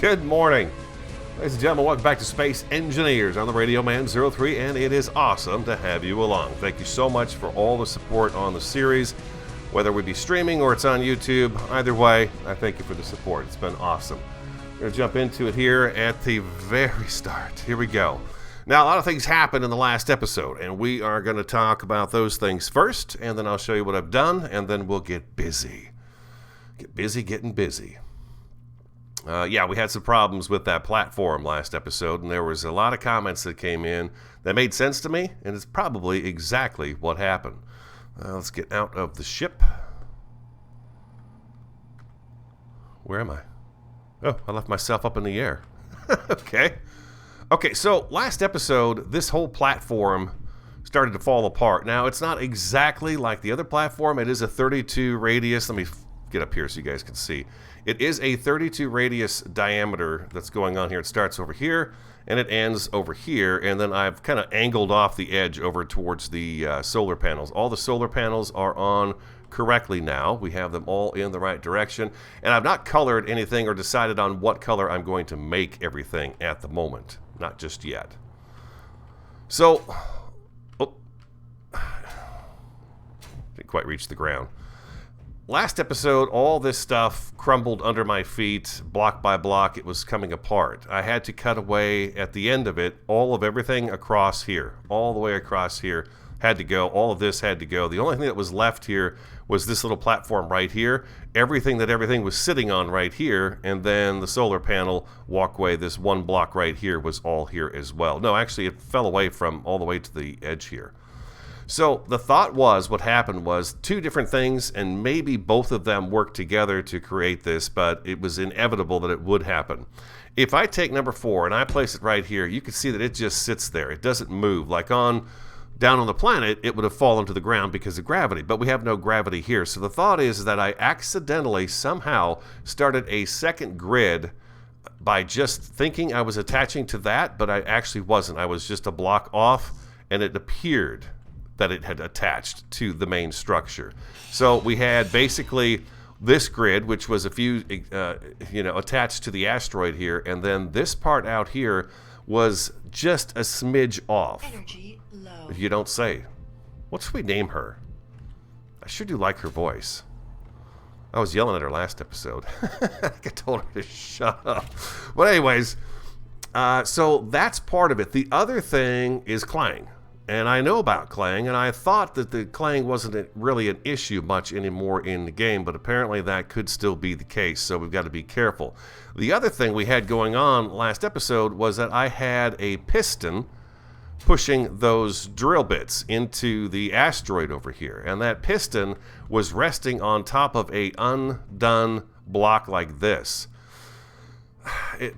Good morning. Ladies and gentlemen, welcome back to Space Engineers. I'm the Radio Man 03, and it is awesome to have you along. Thank you so much for all the support on the series, whether we be streaming or it's on YouTube. Either way, I thank you for the support. It's been awesome. We're going to jump into it here at the very start. Here we go. Now, a lot of things happened in the last episode, and we are going to talk about those things first, and then I'll show you what I've done, and then we'll get busy. Get busy getting busy. Yeah, we had some problems with that platform last episode, and there was a lot of comments that came in that made sense to me, and it's probably exactly what happened. Let's get out of the ship. Where am I? Oh, I left myself up in the air. Okay, so last episode, this whole platform started to fall apart. Now, it's not exactly like the other platform. It is a 32 radius. Let me get up here so you guys can see. It is a 32 radius diameter that's going on here. It starts over here, and it ends over here, and then I've kind of angled off the edge over towards the solar panels. All the solar panels are on correctly now. We have them all in the right direction, and I've not colored anything or decided on what color I'm going to make everything at the moment. Not just yet. So, didn't quite reach the ground. Last episode, all this stuff crumbled under my feet, block by block. It was coming apart. I had to cut away at the end of it, all of everything across here, all the way across here had to go. All of this had to go. The only thing that was left here was this little platform right here. Everything was sitting on right here, and then the solar panel walkway, this one block right here, was all here as well. No, actually, it fell away from all the way to the edge here. So the thought was, what happened was two different things, and maybe both of them worked together to create this, but it was inevitable that it would happen. If I take number 4 and I place it right here, you can see that it just sits there. It doesn't move. Like down on the planet, it would have fallen to the ground because of gravity, but we have no gravity here. So the thought is that I accidentally somehow started a second grid by just thinking I was attaching to that, but I actually wasn't. I was just a block off, and it appeared that it had attached to the main structure. So we had basically this grid, which was a few, attached to the asteroid here, and then this part out here was just a smidge off. Energy low. If you don't say. What should we name her? I sure do like her voice. I was yelling at her last episode. I told her to shut up. But anyways, so that's part of it. The other thing is clang. And I know about clang, and I thought that the clang wasn't really an issue much anymore in the game, but apparently that could still be the case, so we've got to be careful. The other thing we had going on last episode was that I had a piston pushing those drill bits into the asteroid over here, and that piston was resting on top of a undone block like this.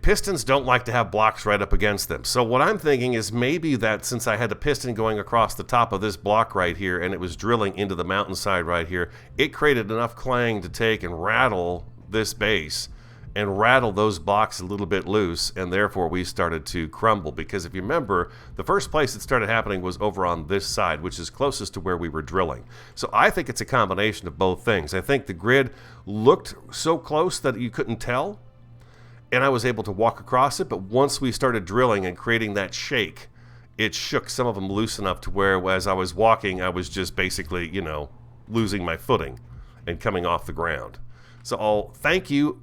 Pistons don't like to have blocks right up against them. So what I'm thinking is maybe that since I had a piston going across the top of this block right here and it was drilling into the mountainside right here, it created enough clang to take and rattle this base and rattle those blocks a little bit loose, and therefore we started to crumble. Because if you remember, the first place it started happening was over on this side, which is closest to where we were drilling. So I think it's a combination of both things. I think the grid looked so close that you couldn't tell, and I was able to walk across it, but once we started drilling and creating that shake, it shook some of them loose enough to where as I was walking, I was just basically, losing my footing and coming off the ground. So I'll thank you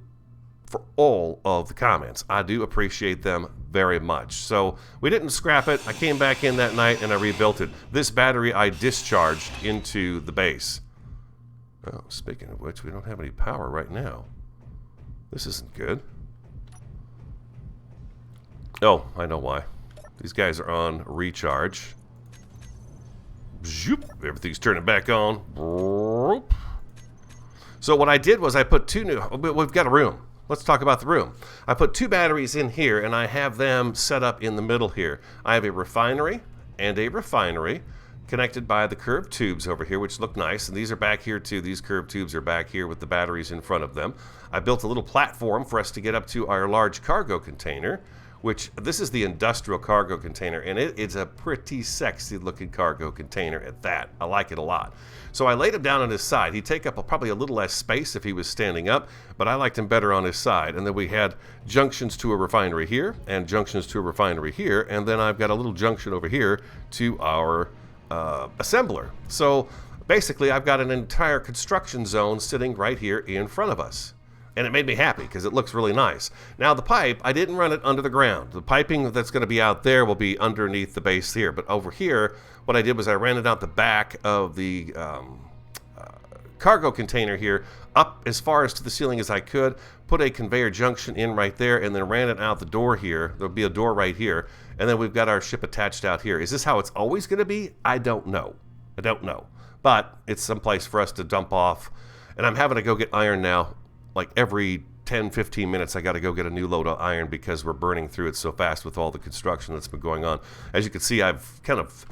for all of the comments. I do appreciate them very much. So we didn't scrap it. I came back in that night and I rebuilt it. This battery I discharged into the base. Oh, speaking of which, we don't have any power right now. This isn't good. Oh, I know why. These guys are on recharge. Zoop. Everything's turning back on. So what I did was I put two new... We've got a room. Let's talk about the room. I put 2 batteries in here, and I have them set up in the middle here. I have a refinery and a refinery connected by the curved tubes over here, which look nice. And these are back here, too. These curved tubes are back here with the batteries in front of them. I built a little platform for us to get up to our large cargo container, which this is the industrial cargo container, and it's a pretty sexy looking cargo container at that. I like it a lot. So I laid him down on his side. He'd take up probably a little less space if he was standing up, but I liked him better on his side. And then we had junctions to a refinery here and junctions to a refinery here, and then I've got a little junction over here to our assembler. So basically I've got an entire construction zone sitting right here in front of us. And it made me happy because it looks really nice. Now the pipe, I didn't run it under the ground. The piping that's going to be out there will be underneath the base here. But over here, what I did was I ran it out the back of the cargo container here, up as far as to the ceiling as I could, put a conveyor junction in right there, and then ran it out the door here. There'll be a door right here. And then we've got our ship attached out here. Is this how it's always going to be? I don't know. I don't know. But it's someplace for us to dump off. And I'm having to go get iron now. Like every 10-15 minutes I got to go get a new load of iron because we're burning through it so fast with all the construction that's been going on. As you can see, I've kind of...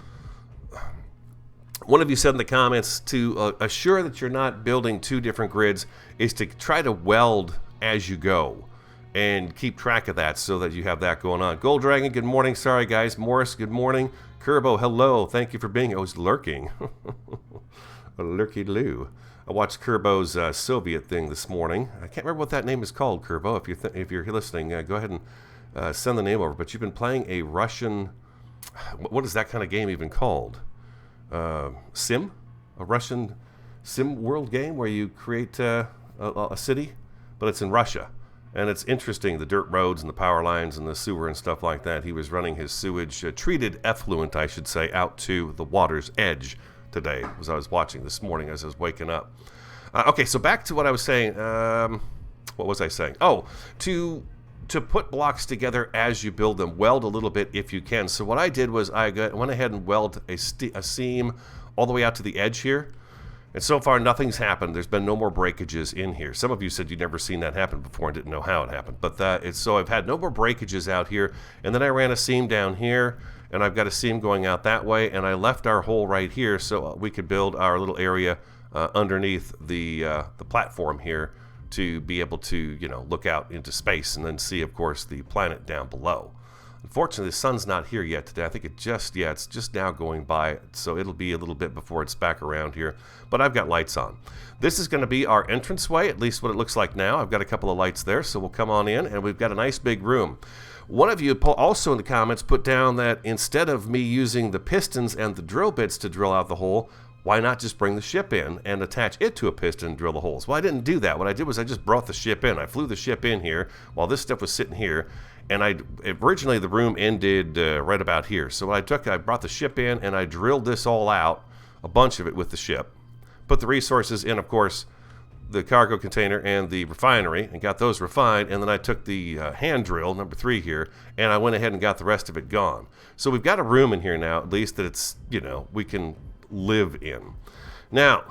One of you said in the comments to assure that you're not building two different grids is to try to weld as you go and keep track of that so that you have that going on. Gold Dragon, good morning. Sorry guys. Morris, good morning. Kerbo, hello. Thank you for being... I was lurking. A lurky-loo. I watched Kerbo's Soviet thing this morning. I can't remember what that name is called, Kerbo. If you're listening, go ahead and send the name over. But you've been playing a Russian... What is that kind of game even called? Sim? A Russian sim world game where you create a city? But it's in Russia. And it's interesting, the dirt roads and the power lines and the sewer and stuff like that. He was running his sewage, treated effluent, I should say, out to the water's edge today, as I was watching this morning as I was waking up. Okay, so back to what I was saying. What was I saying? Oh, to put blocks together as you build them, weld a little bit if you can. So what I did was I went ahead and welded a seam all the way out to the edge here. And so far, nothing's happened. There's been no more breakages in here. Some of you said you'd never seen that happen before and didn't know how it happened. But so I've had no more breakages out here. And then I ran a seam down here, and I've got a seam going out that way. And I left our hole right here so we could build our little area underneath the platform here to be able to, you know, look out into space and then see, of course, the planet down below. Unfortunately, the sun's not here yet today. I think it's just now going by, so it'll be a little bit before it's back around here. But I've got lights on. This is going to be our entranceway, at least what it looks like now. I've got a couple of lights there, so we'll come on in, and we've got a nice big room. One of you also in the comments put down that instead of me using the pistons and the drill bits to drill out the hole, why not just bring the ship in and attach it to a piston and drill the holes? Well, I didn't do that. What I did was I just brought the ship in. I flew the ship in here while this stuff was sitting here. And originally the room ended right about here. So what I brought the ship in and I drilled this all out, a bunch of it with the ship. Put the resources in, of course, the cargo container and the refinery, and got those refined. And then I took the hand drill, number 3 here, and I went ahead and got the rest of it gone. So we've got a room in here now, at least that it's, you know, we can live in. Now,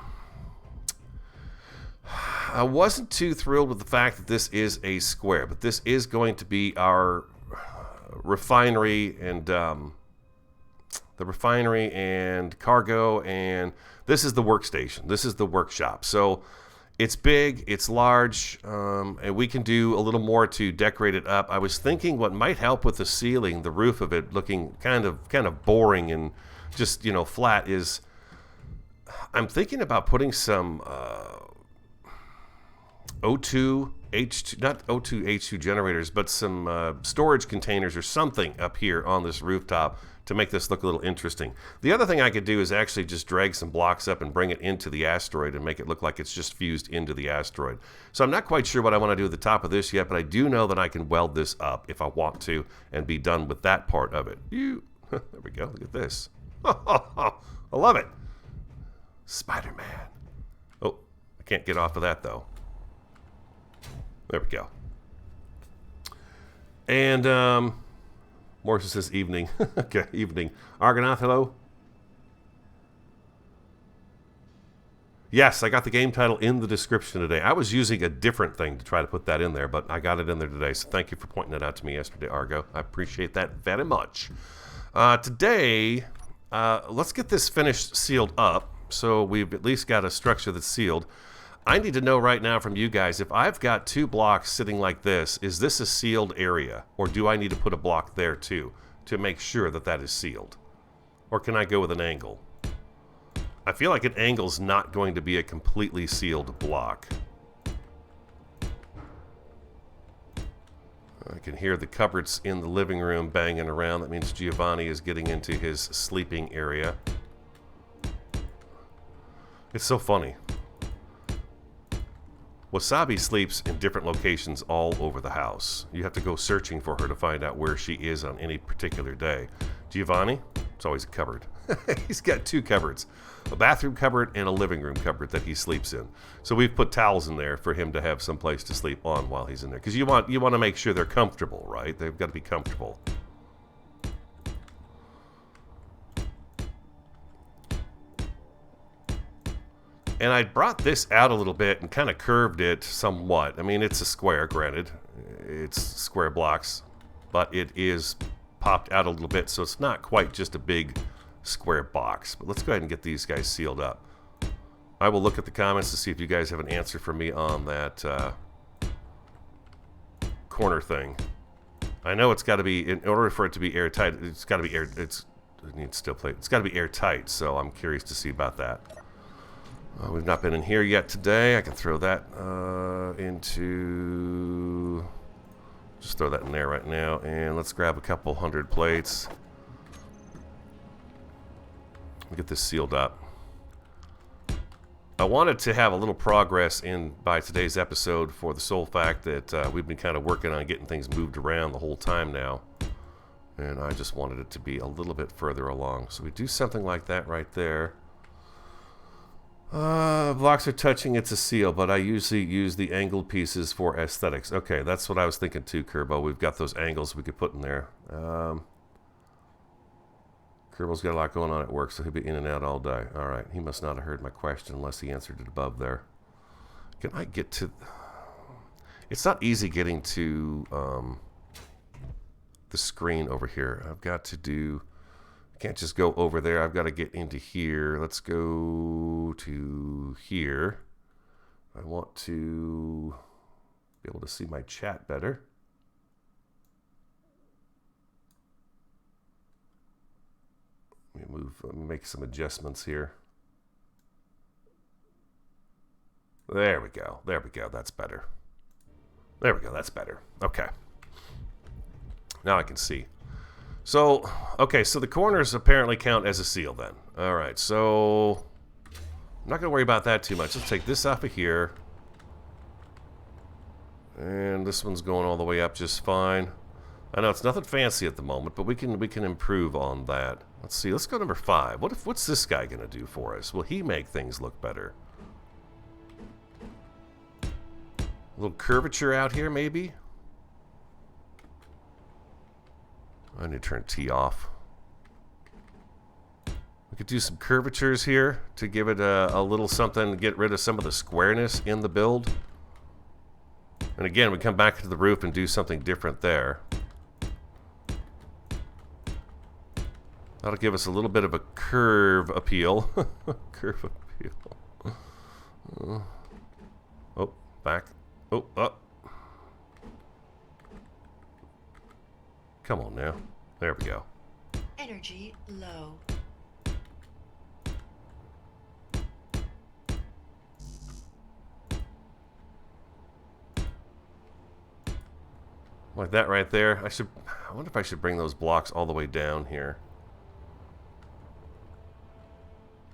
I wasn't too thrilled with the fact that this is a square, but this is going to be our refinery and cargo, and this is the workstation. This is the workshop. So it's big, it's large, and we can do a little more to decorate it up. I was thinking what might help with the ceiling, the roof of it looking kind of boring and just, you know, flat, is I'm thinking about putting some O2 H2, not O2 H2 generators, but some storage containers or something up here on this rooftop to make this look a little interesting. The other thing I could do is actually just drag some blocks up and bring it into the asteroid and make it look like it's just fused into the asteroid. So I'm not quite sure what I want to do at the top of this yet, but I do know that I can weld this up if I want to and be done with that part of it. There we go. Look at this. I love it. Spider-Man. Oh, I can't get off of that though. There we go. And Morrison says evening. Okay, evening. Argonaut, hello. Yes, I got the game title in the description today. I was using a different thing to try to put that in there, but I got it in there today. So thank you for pointing that out to me yesterday, Argo. I appreciate that very much. Today, let's get this finished, sealed up. So we've at least got a structure that's sealed. I need to know right now from you guys, if I've got 2 blocks sitting like this, is this a sealed area? Or do I need to put a block there too to make sure that that is sealed? Or can I go with an angle? I feel like an angle is not going to be a completely sealed block. I can hear the cupboards in the living room banging around. That means Giovanni is getting into his sleeping area. It's so funny. Wasabi sleeps in different locations all over the house. You have to go searching for her to find out where she is on any particular day. Giovanni, it's always a cupboard. He's got 2 cupboards. A bathroom cupboard and a living room cupboard that he sleeps in. So we've put towels in there for him to have some place to sleep on while he's in there. Because you want to make sure they're comfortable, right? They've got to be comfortable. And I brought this out a little bit and kind of curved it somewhat. I mean, it's a square, granted. It's square blocks, but it is popped out a little bit, so it's not quite just a big square box. But let's go ahead and get these guys sealed up. I will look at the comments to see if you guys have an answer for me on that corner thing. I know it's got to be, in order for it to be airtight, it's got to be it needs steel plate. It's got to be airtight, so I'm curious to see about that. We've not been in here yet today. I can throw that into... Just throw that in there right now. And let's grab a couple 100 plates. Get this sealed up. I wanted to have a little progress in by today's episode for the sole fact that we've been kind of working on getting things moved around the whole time now. And I just wanted it to be a little bit further along. So we do something like that right there. Blocks are touching, it's a seal, but I usually use the angled pieces for aesthetics. Okay, that's what I was thinking too, Kerbo. We've got those angles we could put in there. Kerbo's got a lot going on at work, so he'll be in and out all day. Alright, he must not have heard my question unless he answered it above there. Can I get to... It's not easy getting to the screen over here. I've got to do... Can't just go over there. I've got to get into here. Let's go to here. I want to be able to see my chat better. Let me make some adjustments here. There we go. There we go. That's better. There we go. That's better. Okay. Now I can see. So, okay, so the corners apparently count as a seal then. All right, so I'm not going to worry about that too much. Let's take this off of here. And this one's going all the way up just fine. I know it's nothing fancy at the moment, but we can improve on that. Let's see, let's go number 5. What's this guy going to do for us? Will he make things look better? A little curvature out here, maybe? I need to turn T off. We could do some curvatures here to give it a little something to get rid of some of the squareness in the build. And again, we come back to the roof and do something different there. That'll give us a little bit of a curve appeal. Curve appeal. Oh, back. Oh, up. Come on now. There we go. Energy low. Like that right there. I wonder if I should bring those blocks all the way down here.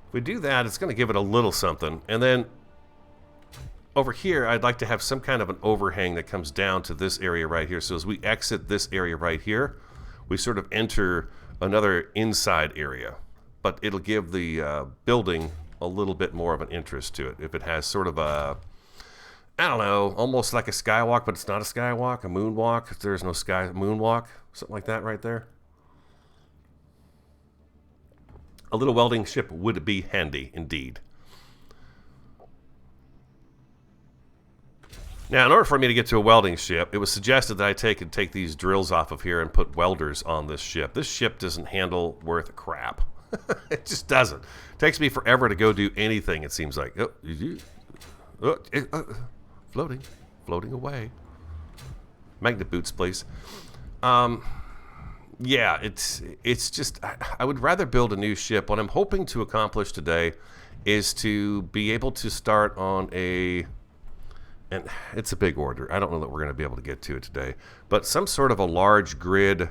If we do that, it's going to give it a little something. And then over here, I'd like to have some kind of an overhang that comes down to this area right here. So as we exit this area right here, we sort of enter another inside area. But it'll give the building a little bit more of an interest to it. If it has sort of a, I don't know, almost like a skywalk, but it's not a skywalk, a moonwalk. There's no moonwalk, something like that right there. A little welding ship would be handy indeed. Now, in order for me to get to a welding ship, it was suggested that I take these drills off of here and put welders on this ship. This ship doesn't handle worth a crap. It just doesn't. It takes me forever to go do anything, it seems like. Floating away. Magnet boots, please. Yeah, it's just, I would rather build a new ship. What I'm hoping to accomplish today is to be able to start on and it's a big order. I don't know that we're going to be able to get to it today, but some sort of a large grid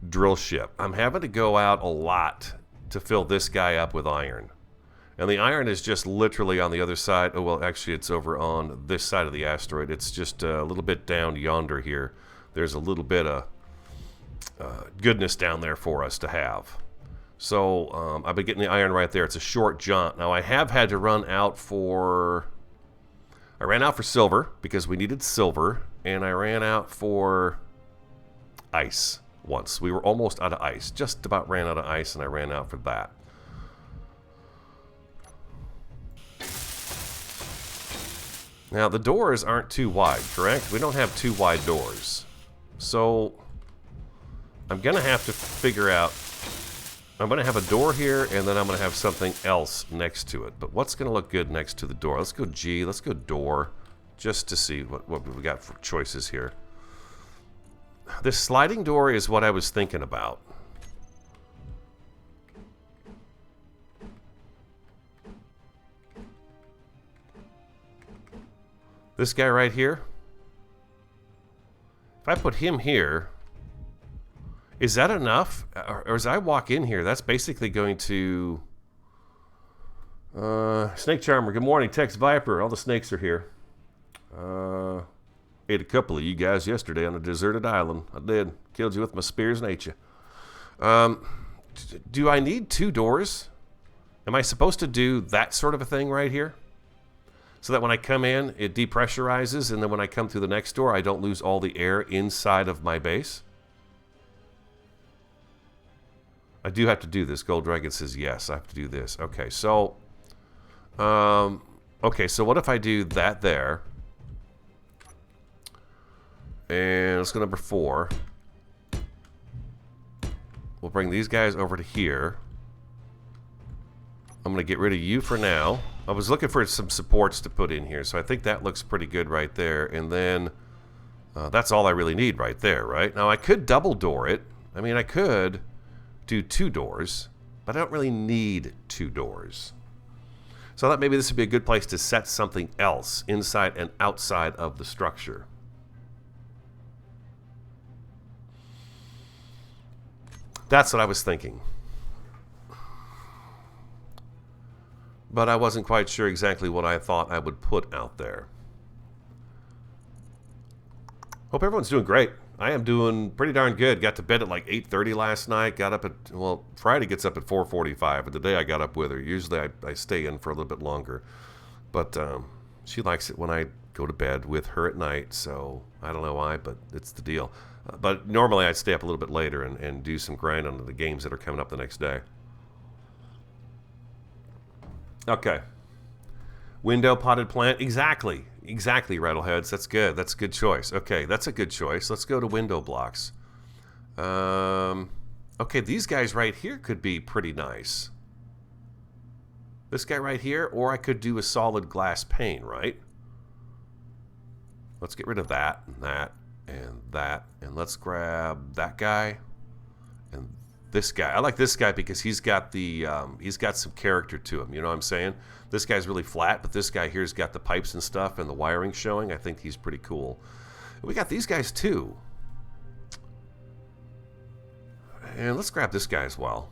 drill ship. I'm having to go out a lot to fill this guy up with iron. And the iron is just literally on the other side. Oh, well, actually, it's over on this side of the asteroid. It's just a little bit down yonder here. There's a little bit of goodness down there for us to have. So I've been getting the iron right there. It's a short jaunt. Now, I have had to run out for... I ran out for silver because we needed silver. And I ran out for ice once. We were almost out of ice. Just about ran out of ice, and I ran out for that. Now, the doors aren't too wide, correct? We don't have too wide doors. So, I'm going to have to figure out... I'm going to have a door here, and then I'm going to have something else next to it. But what's going to look good next to the door? Let's go G. Let's go door, just to see what we got for choices here. This sliding door is what I was thinking about. This guy right here, if I put him here, is that enough? Or as I walk in here, that's basically going to... Snake Charmer, good morning. Tex Viper, all the snakes are here. Ate a couple of you guys yesterday on a deserted island. I did. Killed you with my spears and ate you. Do I need two doors? Am I supposed to do that sort of a thing right here? So that when I come in, it depressurizes, and then when I come through the next door, I don't lose all the air inside of my base? I do have to do this. Gold Dragon says yes, I have to do this. Okay, so... okay, so what if I do that there? And let's go number 4. We'll bring these guys over to here. I'm going to get rid of you for now. I was looking for some supports to put in here, so I think that looks pretty good right there. And then that's all I really need right there, right? Now, I could double door it. I mean, I could do 2 doors, but I don't really need 2 doors. So I thought maybe this would be a good place to set something else inside and outside of the structure. That's what I was thinking. But I wasn't quite sure exactly what I thought I would put out there. Hope everyone's doing great. I am doing pretty darn good. Got to bed at like 8:30 last night. Got up at, well, Friday gets up at 4:45. But the day I got up with her. Usually I stay in for a little bit longer. But she likes it when I go to bed with her at night. So I don't know why, but it's the deal. But normally I'd stay up a little bit later and do some grind on the games that are coming up the next day. Okay. Window potted plant. Exactly. Exactly, Rattleheads. That's good. That's a good choice. Okay, that's a good choice. Let's go to window blocks. Okay, these guys right here could be pretty nice. This guy right here, or I could do a solid glass pane, right? Let's get rid of that and that and that. And let's grab that guy and this guy. I like this guy because he's got the he's got some character to him. You know what I'm saying? This guy's really flat, but this guy here's got the pipes and stuff and the wiring showing. I think he's pretty cool. And we got these guys too. And let's grab this guy as well.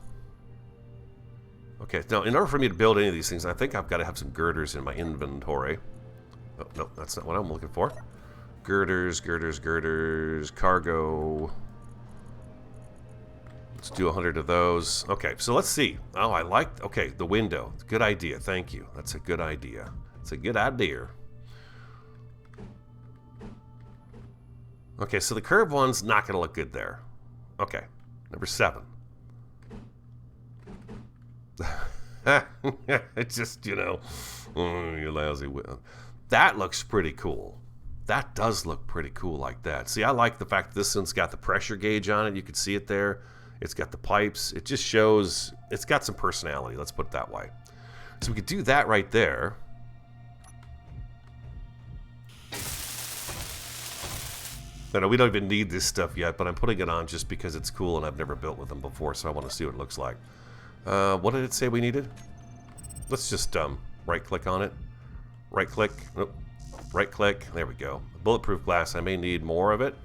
Okay, now in order for me to build any of these things, I think I've got to have some girders in my inventory. Oh, no, that's not what I'm looking for. Girders, girders, girders, cargo. Let's do 100 of those. Okay, so let's see. Oh, I like, okay, the window. Good idea, thank you. That's a good idea. It's a good idea. Okay, so the curved one's not going to look good there. Okay, number 7. It's just, you know, you lousy. That looks pretty cool. That does look pretty cool like that. See, I like the fact that this one's got the pressure gauge on it. You can see it there. It's got the pipes. It just shows, it's got some personality. Let's put it that way. So we could do that right there. No, we don't even need this stuff yet, but I'm putting it on just because it's cool and I've never built with them before, so I want to see what it looks like. What did it say we needed? Let's just right-click on it. Right-click. Nope. Right-click. There we go. Bulletproof glass. I may need more of it.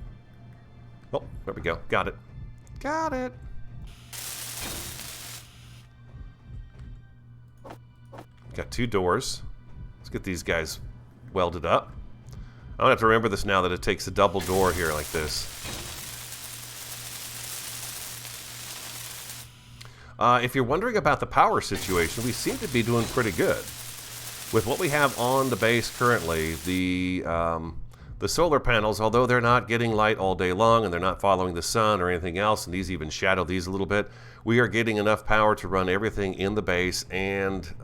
Oh, there we go. Got it. Got it. Got 2 doors. Let's get these guys welded up. I don't have to remember this now that it takes a double door here like this. If you're wondering about the power situation, we seem to be doing pretty good. With what we have on the base currently, the solar panels, although they're not getting light all day long and they're not following the sun or anything else, and these even shadow these a little bit, we are getting enough power to run everything in the base and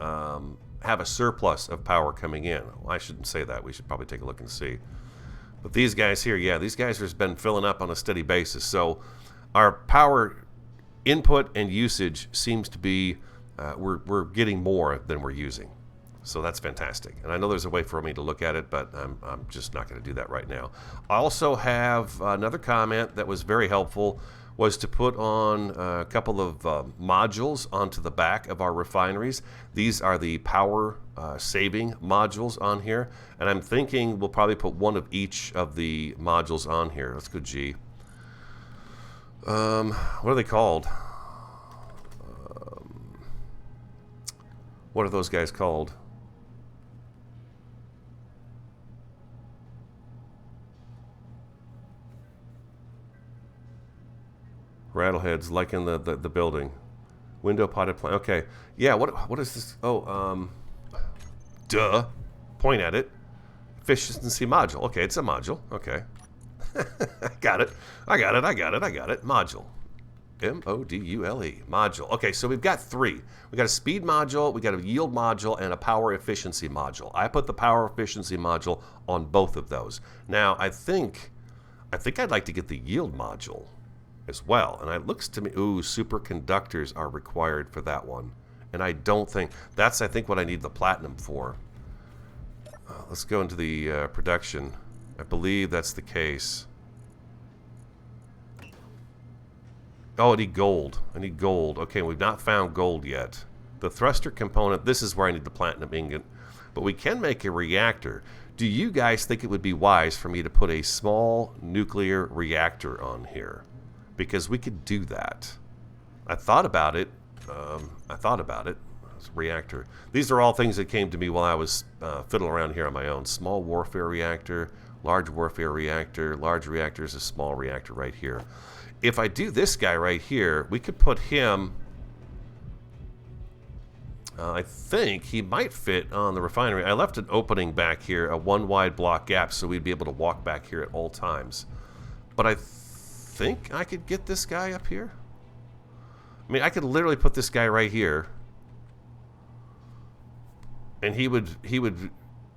have a surplus of power coming in. Well, I shouldn't say that. We should probably take a look and see. But these guys here, yeah, these guys have been filling up on a steady basis. So our power input and usage seems to be, we're getting more than we're using. So that's fantastic. And I know there's a way for me to look at it, but I'm just not going to do that right now. I also have another comment that was very helpful, was to put on a couple of modules onto the back of our refineries. These are the power saving modules on here. And I'm thinking we'll probably put one of each of the modules on here. Let's go G. What are they called? What are those guys called? Rattleheads, like in the building. Window potted plant. Okay. Yeah, what is this? Oh, duh. Point at it. Efficiency module. Okay, it's a module. Okay. Got it. I got it. Module. M-O-D-U-L-E. Module. Okay, so we've got 3. We got a speed module, we got a yield module, and a power efficiency module. I put the power efficiency module on both of those. Now, I think I'd like to get the yield module as well. And it looks to me, ooh, superconductors are required for that one. And I don't think, that's I think what I need the platinum for. Let's go into the production. I believe that's the case. Oh, I need gold. I need gold. Okay, we've not found gold yet. The thruster component, this is where I need the platinum ingot. But we can make a reactor. Do you guys think it would be wise for me to put a small nuclear reactor on here? Because we could do that. I thought about it. It's a reactor. These are all things that came to me while I was fiddling around here on my own. Small warfare reactor, large warfare reactor, large reactor is a small reactor right here. If I do this guy right here, we could put him, I think he might fit on the refinery. I left an opening back here, a 1 wide block gap, so we'd be able to walk back here at all times. But I think I could get this guy up here. I mean, I could literally put this guy right here, and he would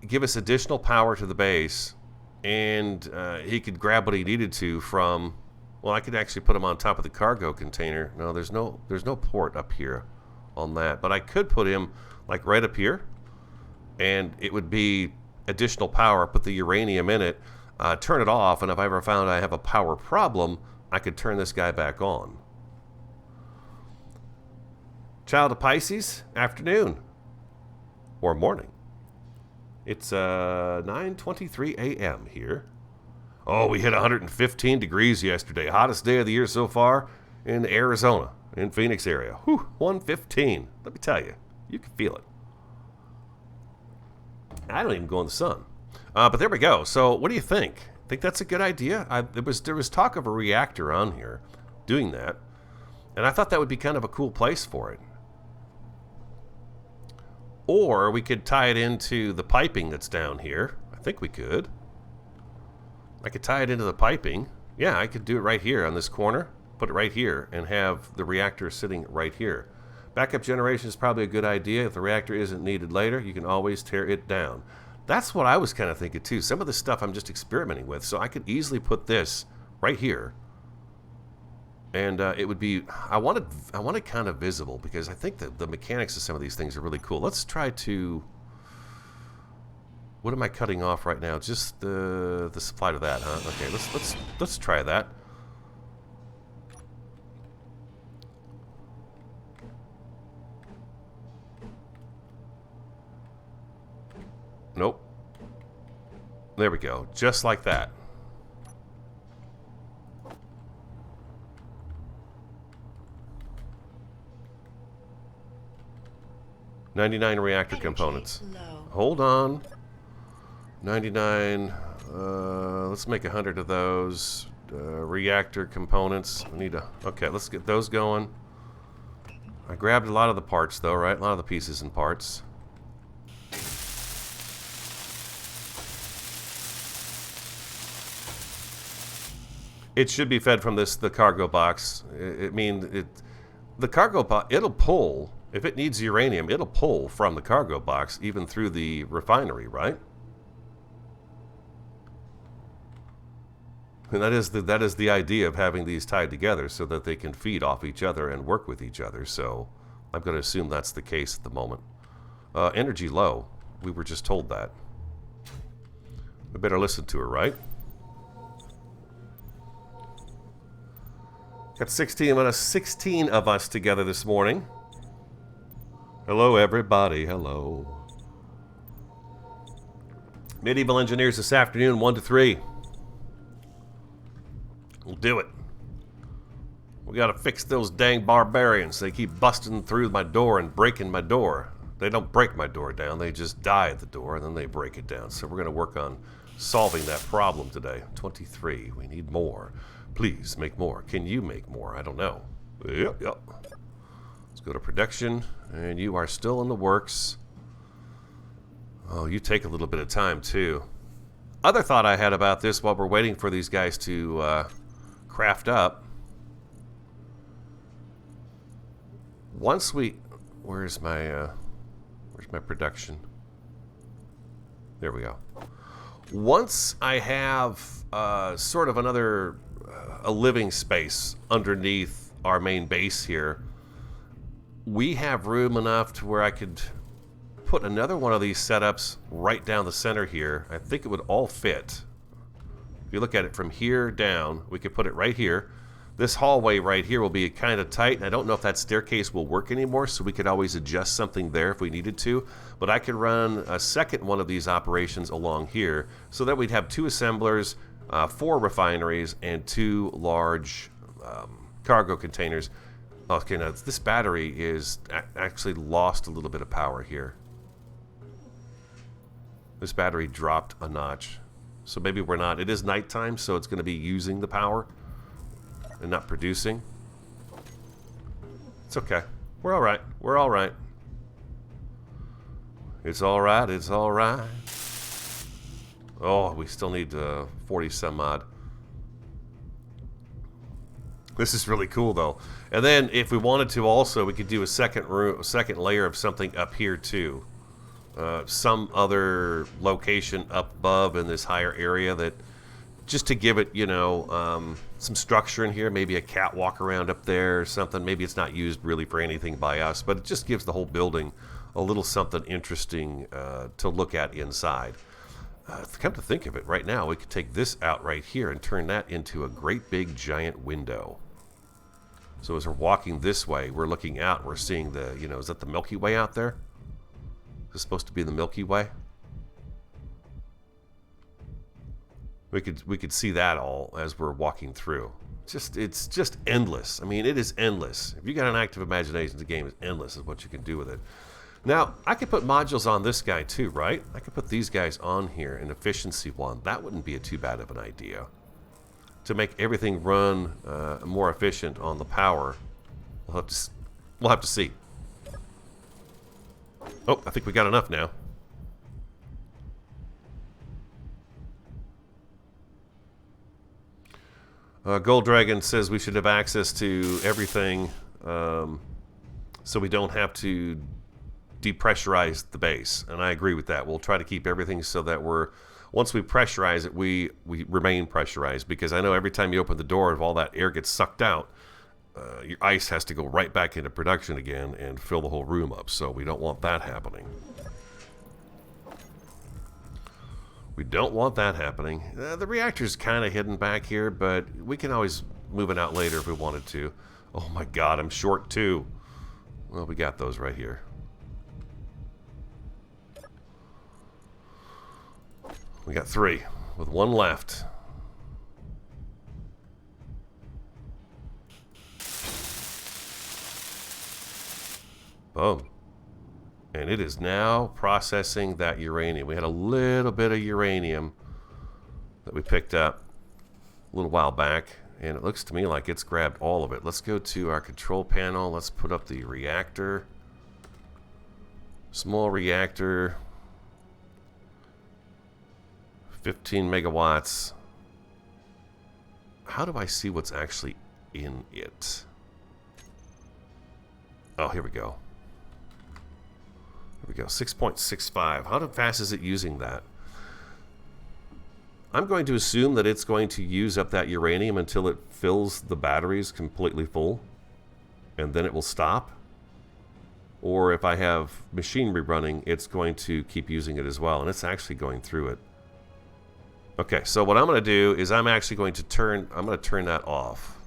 give us additional power to the base, and he could grab what he needed to from. Well, I could actually put him on top of the cargo container. No, there's no port up here on that, but I could put him like right up here, and it would be additional power. Put the uranium in it. Turn it off, and if I ever found I have a power problem, I could turn this guy back on. Child of Pisces, afternoon or morning. It's 9:23 a.m. here. Oh, we hit 115 degrees yesterday. Hottest day of the year so far in Arizona, in Phoenix area. Whew, 115. Let me tell you, you can feel it. I don't even go in the sun. But there we go. So what do you think? Think that's a good idea? There was talk of a reactor on here doing that, and I thought that would be kind of a cool place for it. Or we could tie it into the piping that's down here. I think we could. I could tie it into the piping. Yeah, I could do it right here on this corner. Put it right here and have the reactor sitting right here. Backup generation is probably a good idea. If the reactor isn't needed later, you can always tear it down. That's what I was kind of thinking too. Some of the stuff I'm just experimenting with. So I could easily put this right here. And it would be, I want it kind of visible because I think that the mechanics of some of these things are really cool. Let's try to, What am I cutting off right now? Just the supply to that, huh? Okay, let's try that. Nope. There we go. Just like that. $99 reactor components. Low. Hold on. 99. Let's make 100 of those. Reactor components. We need to. Okay, let's get those going. I grabbed a lot of the parts, though, right? A lot of the pieces and parts. It should be fed from the cargo box. The cargo box, it'll pull. If it needs uranium, it'll pull from the cargo box, even through the refinery, right? And that is the idea of having these tied together so that they can feed off each other and work with each other. So I'm going to assume that's the case at the moment. Energy low. We were just told that. We better listen to her, right? Got 16 of us together this morning. Hello, everybody. Hello. Medieval Engineers this afternoon, 1 to 3. We'll do it. We gotta fix those dang barbarians. They keep busting through my door and breaking my door. They don't break my door down. They just die at the door and then they break it down. So we're gonna work on solving that problem today. 23. We need more. Please make more. Can you make more? I don't know. Yep. Let's go to production. And you are still in the works. Oh, you take a little bit of time too. Other thought I had about this while we're waiting for these guys to craft up. Once we... Where's my production? There we go. Once I have sort of another... a living space underneath our main base here, we have room enough to where I could put another one of these setups right down the center here. I think it would all fit. If you look at it from here down, we could put it right here. This hallway right here will be kind of tight, and I don't know if that staircase will work anymore, so we could always adjust something there if we needed to. But I could run a second one of these operations along here so that we'd have 2 assemblers, 4 refineries, and 2 large cargo containers. Okay, now this battery is actually lost a little bit of power here. This battery dropped a notch. So maybe we're not. It is nighttime, so it's going to be using the power and not producing. It's okay. We're all right. We're all right. It's all right. It's all right. Oh, we still need 40 some odd. This is really cool, though. And then, if we wanted to, also, we could do a second layer of something up here too. Some other location up above in this higher area that, just to give it, you know, some structure in here. Maybe a catwalk around up there or something. Maybe it's not used really for anything by us, but it just gives the whole building a little something interesting to look at inside. Come to think of it, right now we could take this out right here and turn that into a great big giant window. So as we're walking this way, we're looking out, we're seeing the, you know, is that the Milky Way out there? Is this supposed to be the Milky Way? We could see that all as we're walking through. It's just endless. I mean, it is endless. If you got an active imagination, the game is endless is what you can do with it. Now, I could put modules on this guy too, right? I could put these guys on here in efficiency 1. That wouldn't be too bad of an idea. To make everything run more efficient on the power, we'll have to see. Oh, I think we got enough now. Gold Dragon says we should have access to everything so we don't have to depressurize the base, and I agree with that. We'll try to keep everything so that once we pressurize it, we remain pressurized, because I know every time you open the door, if all that air gets sucked out, your ice has to go right back into production again and fill the whole room up, so we don't want that happening. We don't want that happening. The reactor's kind of hidden back here, but we can always move it out later if we wanted to. Oh my god, I'm short too. Well, we got those right here. We got 3 with 1 left. Boom. And it is now processing that uranium. We had a little bit of uranium that we picked up a little while back, and it looks to me like it's grabbed all of it. Let's go to our control panel. Let's put up the reactor. Small reactor. 15 megawatts. How do I see what's actually in it? Oh, here we go. Here we go, 6.65. How fast is it using that? I'm going to assume that it's going to use up that uranium until it fills the batteries completely full, and then it will stop. Or if I have machinery running, it's going to keep using it as well, and it's actually going through it. Okay, so what I'm going to do is I'm actually going to turn that off.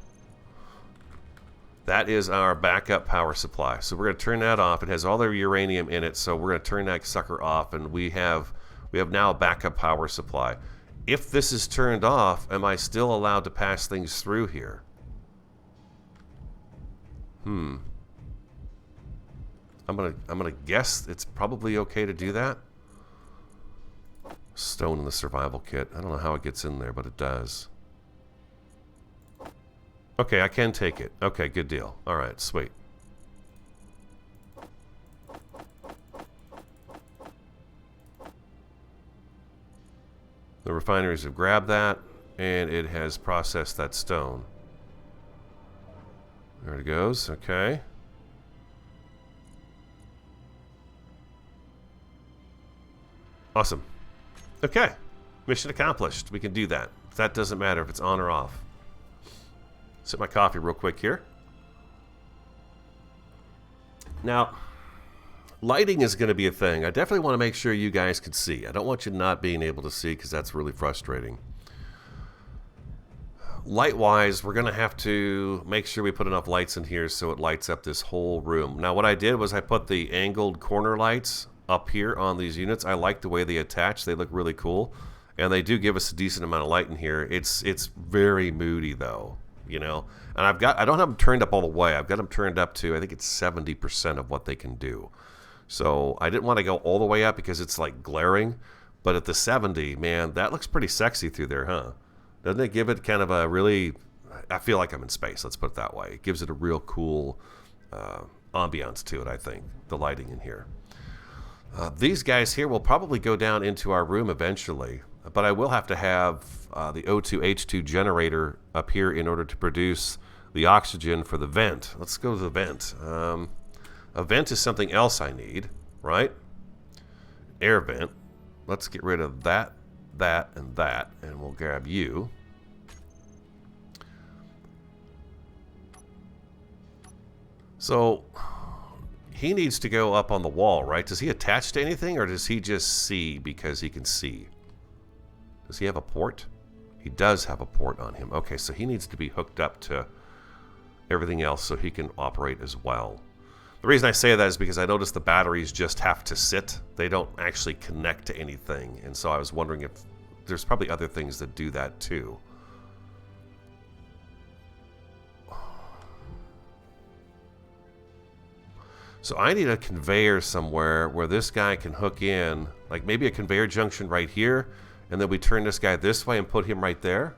That is our backup power supply. So we're going to turn that off. It has all the uranium in it, so we're going to turn that sucker off, and we have now a backup power supply. If this is turned off, am I still allowed to pass things through here? I'm gonna guess it's probably okay to do that. Stone in the survival kit. I don't know how it gets in there, but it does. Okay, I can take it. Okay, good deal. Alright, sweet. The refineries have grabbed that, and it has processed that stone. There it goes. Okay. Awesome. Okay. Mission accomplished. We can do that. That doesn't matter if it's on or off. Sip my coffee real quick here. Now, lighting is going to be a thing. I definitely want to make sure you guys can see. I don't want you not being able to see because that's really frustrating. Light-wise, we're going to have to make sure we put enough lights in here so it lights up this whole room. Now, what I did was I put the angled corner lights up here on these units. I like the way they attach. They look really cool. And they do give us a decent amount of light in here. It's very moody, though, you know. And I don't have them turned up all the way. I've got them turned up to, I think it's 70% of what they can do. So I didn't want to go all the way up because it's like glaring. But at the 70, man, that looks pretty sexy through there, huh? Doesn't it give it kind of a really... I feel like I'm in space, let's put it that way. It gives it a real cool ambiance to it, I think, the lighting in here. These guys here will probably go down into our room eventually, but I will have to have the O2H2 generator up here in order to produce the oxygen for the vent. Let's go to the vent. A vent is something else I need, right? Air vent. Let's get rid of that, and we'll grab you. So... he needs to go up on the wall, right? Does he attach to anything, or does he just see because he can see? Does he have a port? He does have a port on him. Okay, so he needs to be hooked up to everything else so he can operate as well. The reason I say that is because I noticed the batteries just have to sit. They don't actually connect to anything. And so I was wondering if there's probably other things that do that too. So I need a conveyor somewhere where this guy can hook in, like maybe a conveyor junction right here, and then we turn this guy this way and put him right there.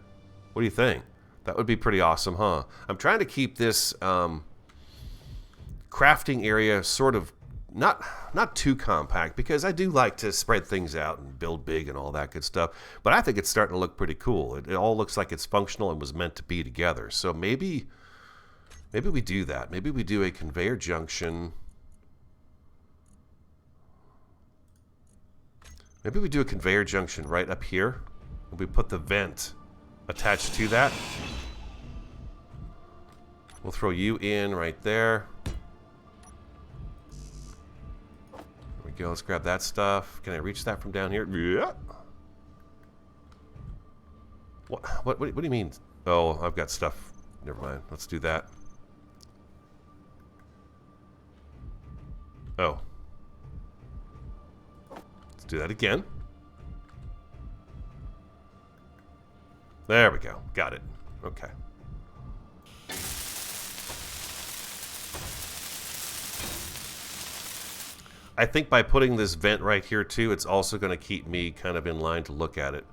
What do you think? That would be pretty awesome, huh? I'm trying to keep this crafting area sort of not too compact, because I do like to spread things out and build big and all that good stuff. But I think it's starting to look pretty cool. It all looks like it's functional and was meant to be together. So maybe we do that. Maybe we do a conveyor junction. Maybe we do a conveyor junction right up here, and we put the vent attached to that. We'll throw you in right there. There we go. Let's grab that stuff. Can I reach that from down here? Yeah. What do you mean? Oh, I've got stuff. Never mind. Let's do that. Oh. Let's do that again. There we go. Got it. Okay. I think by putting this vent right here too, it's also going to keep me kind of in line to look at it.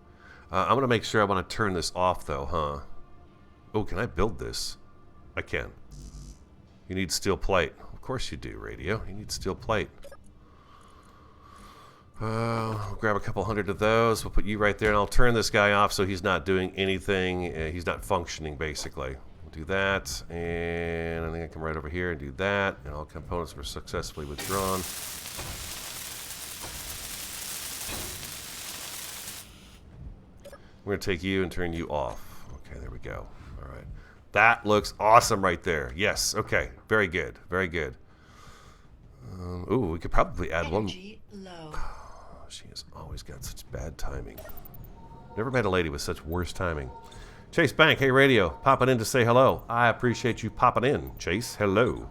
I'm going to make sure I want to turn this off though, huh? Oh, can I build this? I can. You need steel plate. Of course you do, radio. You need steel plate. We'll grab a couple hundred of those. We'll put you right there, and I'll turn this guy off so he's not doing anything. He's not functioning, basically. We'll do that, and I think I come right over here and do that, and all components were successfully withdrawn. We're going to take you and turn you off. Okay, there we go. All right. That looks awesome right there. Yes, okay. Very good. Very good. Ooh, we could probably add Energy low. Oh, she has always got such bad timing. Never met a lady with such worse timing. Chase Bank, hey radio, popping in to say hello. I appreciate you popping in, Chase. Hello.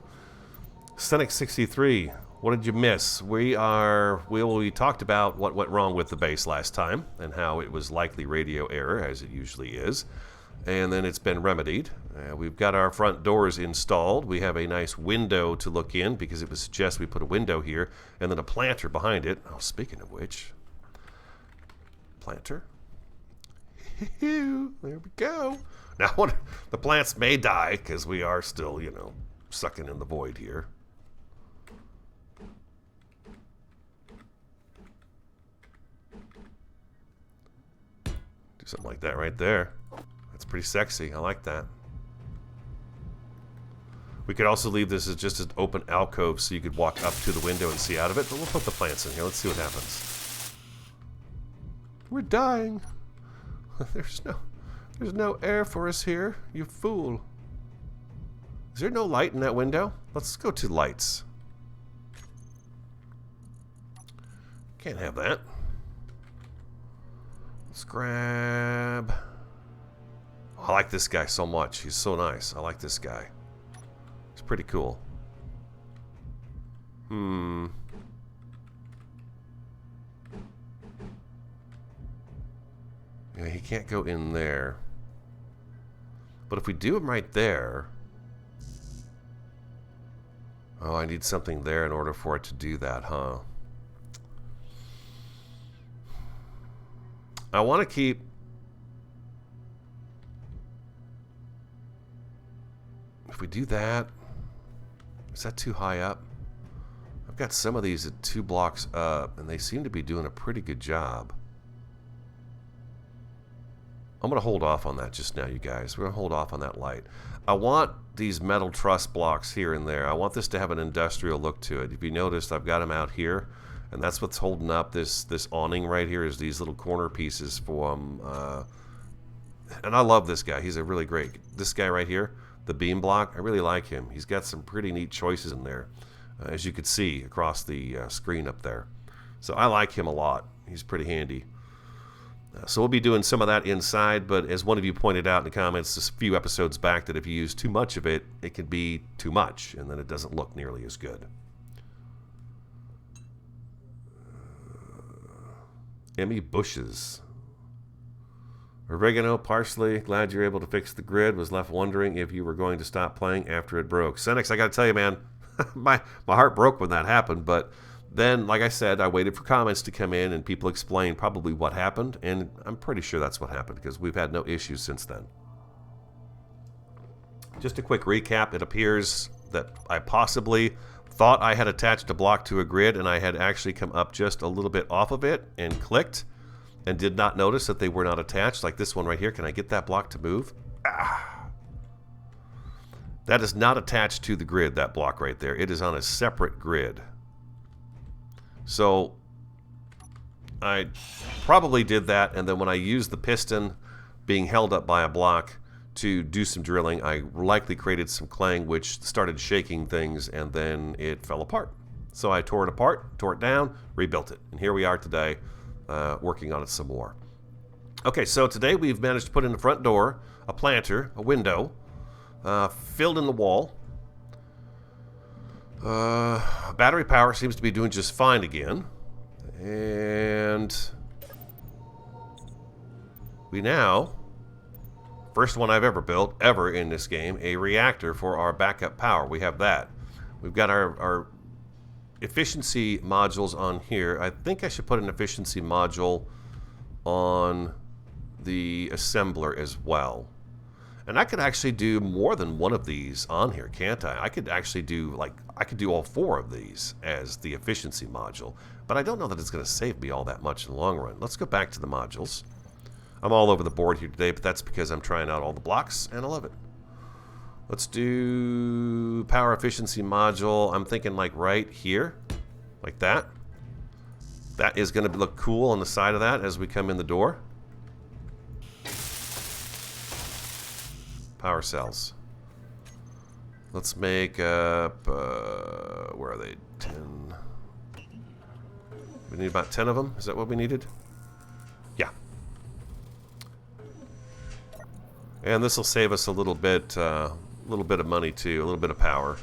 Scenic63, what did you miss? We talked about what went wrong with the base last time and how it was likely radio error, as it usually is. And then it's been remedied. We've got our front doors installed. We have a nice window to look in because it was suggested we put a window here and then a planter behind it. Oh, speaking of which, planter. There we go. Now, the plants may die because we are still, you know, sucking in the void here. Do something like that right there. That's pretty sexy. I like that. We could also leave this as just an open alcove so you could walk up to the window and see out of it, but we'll put the plants in here. Let's see what happens. We're dying. There's no air for us here, you fool. Is there no light in that window? Let's go to lights. Can't have that. Let's grab... I like this guy so much. He's so nice. I like this guy. He's pretty cool. Yeah, he can't go in there. But if we do him right there... Oh, I need something there in order for it to do that, huh? I want to keep... If we do that... Is that too high up? I've got some of these at 2 blocks up, and they seem to be doing a pretty good job. I'm going to hold off on that just now, you guys. We're going to hold off on that light. I want these metal truss blocks here and there. I want this to have an industrial look to it. If you noticed, I've got them out here, and that's what's holding up this awning right here is these little corner pieces for them. And I love this guy. He's a really great... This guy right here, the beam block, I really like him. He's got some pretty neat choices in there, as you could see across the screen up there. So I like him a lot. He's pretty handy. So we'll be doing some of that inside, but as one of you pointed out in the comments just a few episodes back, that if you use too much of it, it can be too much, and then it doesn't look nearly as good. Emmy Bushes. Oregano, parsley, glad you're able to fix the grid. Was left wondering if you were going to stop playing after it broke. Senex, I got to tell you, man, my heart broke when that happened, but then, like I said, I waited for comments to come in and people explain probably what happened, and I'm pretty sure that's what happened because we've had no issues since then. Just a quick recap, it appears that I possibly thought I had attached a block to a grid and I had actually come up just a little bit off of it and clicked and did not notice that they were not attached, like this one right here. Can I get that block to move? That is not attached to the grid, that block right there. It is on a separate grid. So I probably did that, and then when I used the piston being held up by a block to do some drilling, I likely created some clang which started shaking things, and then it fell apart. So I tore it apart, tore it down, rebuilt it, and here we are today working on it some more. Okay, so today we've managed to put in the front door, a planter, a window, filled in the wall. Battery power seems to be doing just fine again. And we now, first one I've ever built, ever in this game, a reactor for our backup power. We have that. We've got our efficiency modules on here. I think I should put an efficiency module on the assembler as well. And I could actually do more than one of these on here, can't I? I could actually do, I could do all 4 of these as the efficiency module. But I don't know that it's going to save me all that much in the long run. Let's go back to the modules. I'm all over the board here today, but that's because I'm trying out all the blocks, and I love it. Let's do power efficiency module. I'm thinking like right here, like that. That is going to look cool on the side of that as we come in the door. Power cells. Let's make up, where are they? 10. We need about 10 of them. Is that what we needed? Yeah. And this will save us a little bit of money too, a little bit of power.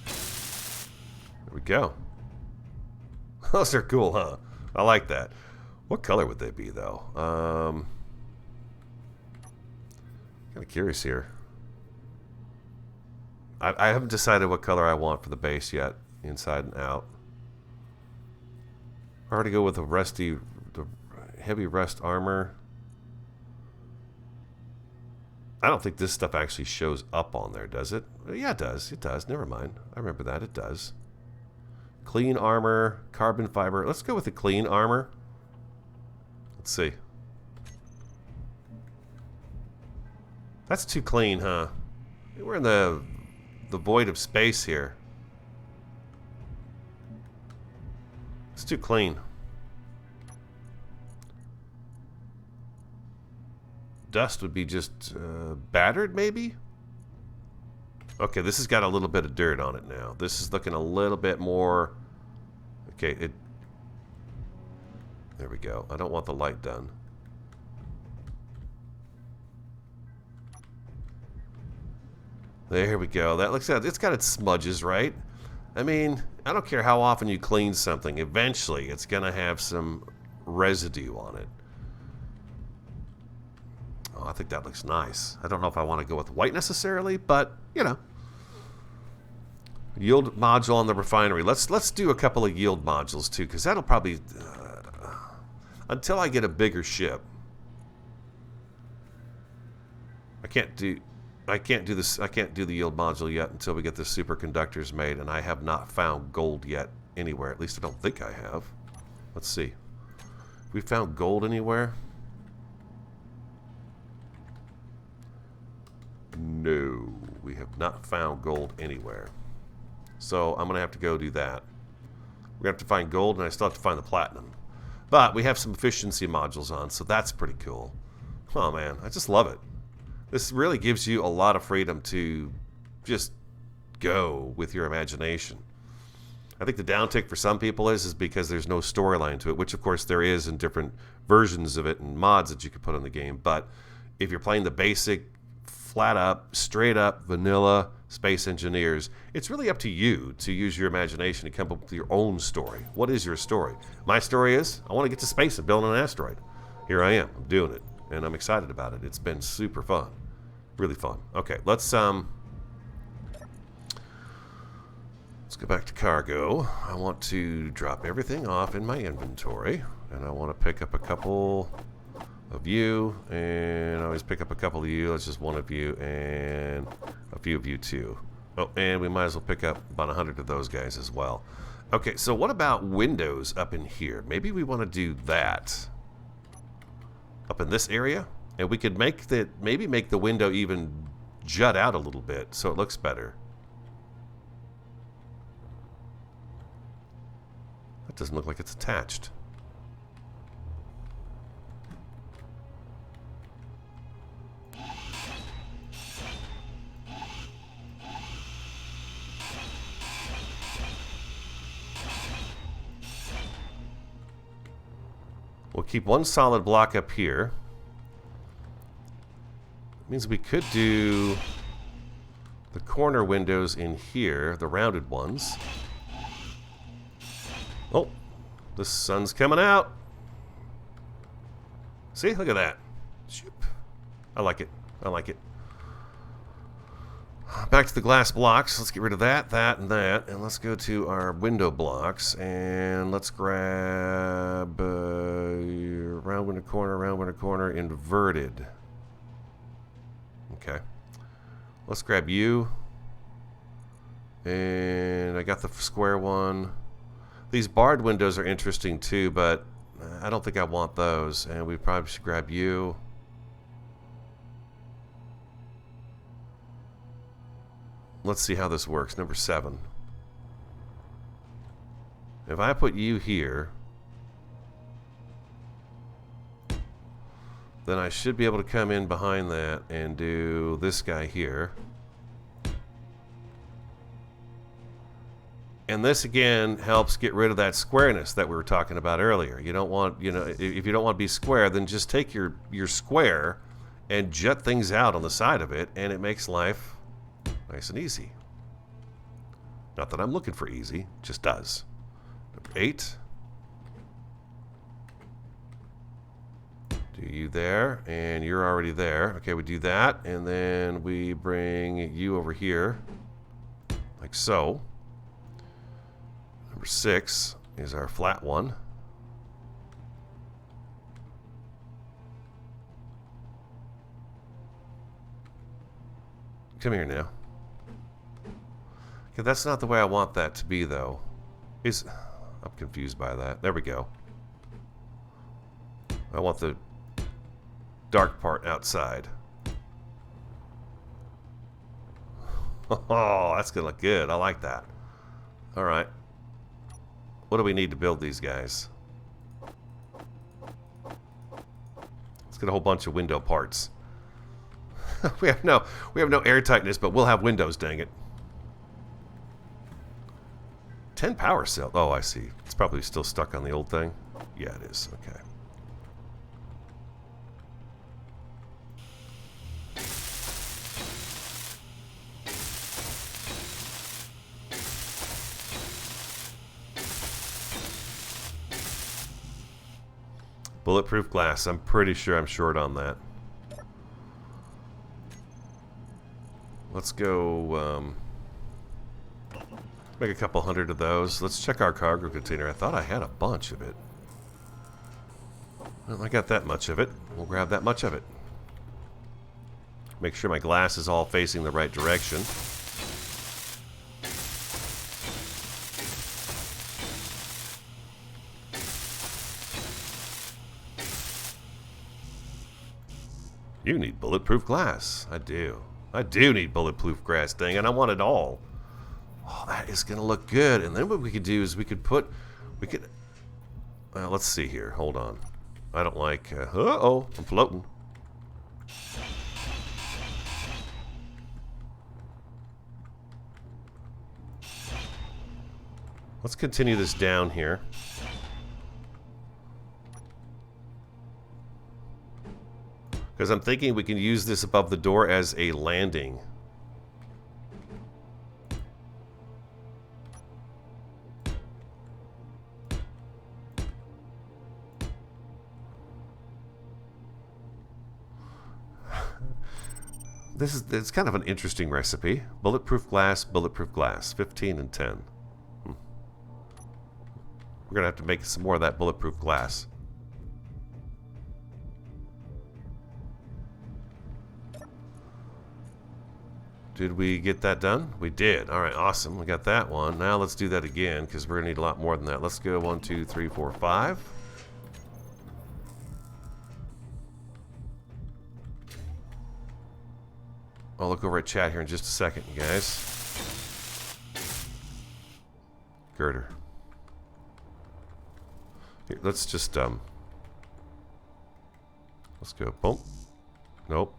There we go. Those are cool, huh? I like that. What color would they be, though? Kind of curious here. I haven't decided what color I want for the base yet, inside and out. I already go with the heavy rust armor. I don't think this stuff actually shows up on there, does it? Yeah, it does. It does. Never mind. I remember that. It does. Clean armor, carbon fiber. Let's go with the clean armor. Let's see. That's too clean, huh? We're in the void of space here. It's too clean. Dust would be just battered, maybe? Okay, this has got a little bit of dirt on it now. This is looking a little bit more... Okay, there we go. I don't want the light done. There we go. That looks good. It's got its smudges, right? I mean, I don't care how often you clean something. Eventually, it's going to have some residue on it. Oh, I think that looks nice. I don't know if I want to go with white necessarily, but, you know. Yield module on the refinery. Let's do a couple of yield modules, too, because that'll probably... until I get a bigger ship. I can't do this. I can't do the yield module yet until we get the superconductors made, and I have not found gold yet anywhere. At least I don't think I have. Let's see. We found gold anywhere? No, we have not found gold anywhere. So I'm gonna have to go do that. We're gonna have to find gold, and I still have to find the platinum. But we have some efficiency modules on, so that's pretty cool. Oh man, I just love it. This really gives you a lot of freedom to just go with your imagination. I think the downtick for some people is because there's no storyline to it, which of course there is in different versions of it and mods that you can put in the game. But if you're playing the basic, flat up, straight up, vanilla Space Engineers, it's really up to you to use your imagination to come up with your own story. What is your story? My story is, I want to get to space and build an asteroid. Here I am. I'm doing it. And I'm excited about it. It's been super fun. Really fun. Okay, let's go back to cargo. I want to drop everything off in my inventory. And I want to pick up a couple of you. And I always pick up a couple of you. That's just one of you. And a few of you too. Oh, and we might as well pick up about 100 of those guys as well. Okay, so what about windows up in here? Maybe we want to do that. Up in this area, and we could maybe make the window even jut out a little bit so it looks better. That doesn't look like it's attached. We'll keep one solid block up here. Means we could do the corner windows in here, the rounded ones. Oh, the sun's coming out. See, look at that. Shoop. I like it. I like it. Back to the glass blocks. Let's get rid of that, that, and that. And let's go to our window blocks. And let's grab round window corner, inverted. Okay. Let's grab you. And I got the square one. These barred windows are interesting too, but I don't think I want those. And we probably should grab you. Let's see how this works. Number 7. If I put you here, then I should be able to come in behind that and do this guy here. And this again helps get rid of that squareness that we were talking about earlier. You don't want, you know, if you don't want to be square, then just take your square and jut things out on the side of it, and it makes life nice and easy. Not that I'm looking for easy, just does. Number 8. Do you there, and you're already there. Okay, we do that, and then we bring you over here, like so. Number 6 is our flat one. Come here now. Okay, that's not the way I want that to be, though. I'm confused by that. There we go. I want the dark part outside. Oh, that's gonna look good. I like that. All right. What do we need to build these guys? Let's get a whole bunch of window parts. we have no airtightness, but we'll have windows, dang it. 10 power cells. Oh, I see. It's probably still stuck on the old thing. Yeah, it is. Okay. Bulletproof glass. I'm pretty sure I'm short on that. Let's go make a couple hundred of those. Let's check our cargo container. I thought I had a bunch of it. Well, I got that much of it. We'll grab that much of it. Make sure my glass is all facing the right direction. You need bulletproof glass. I do. I do need bulletproof glass, dang it. I want it all. Oh, that is going to look good. And then what we could do is let's see here. Hold on. I don't like, uh-oh, I'm floating. Let's continue this down here. Because I'm thinking we can use this above the door as a landing. It's kind of an interesting recipe. Bulletproof glass, 15 and 10. We're going to have to make some more of that bulletproof glass. Did we get that done? We did. All right, awesome. We got that one. Now let's do that again because we're going to need a lot more than that. Let's go 1, 2, 3, 4, 5. I'll look over at chat here in just a second, you guys. Girder. Here, let's just, let's go. Boom. Nope.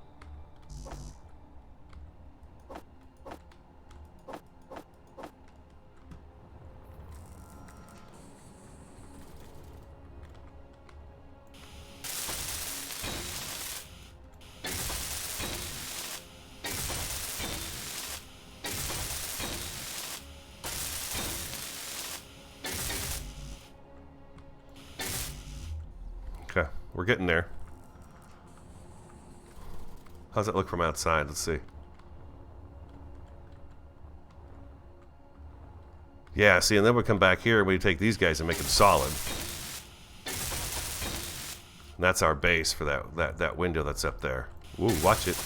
We're getting there. How's that look from outside? Let's see. Yeah, see, and then we come back here and we take these guys and make them solid. And that's our base for that window that's up there. Ooh, watch it.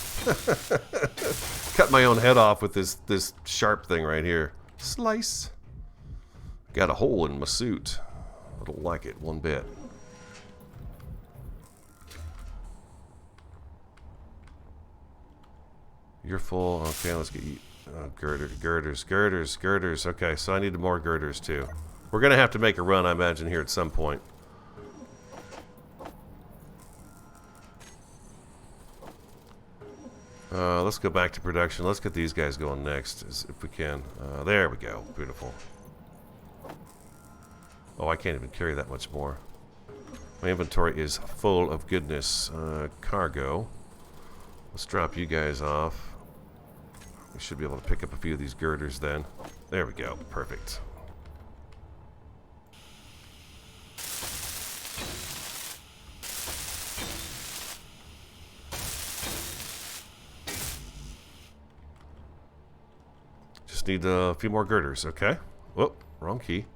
Cut my own head off with this sharp thing right here. Slice. Got a hole in my suit. I don't like it one bit. You're full. Okay, let's get you. Girders. Okay, so I need more girders too. We're gonna have to make a run, I imagine, here at some point. Let's go back to production. Let's get these guys going next, if we can. There we go. Beautiful. Oh, I can't even carry that much more. My inventory is full of goodness. Cargo. Let's drop you guys off. We should be able to pick up a few of these girders then. There we go. Perfect. Just need a few more girders, okay? Whoop, wrong key.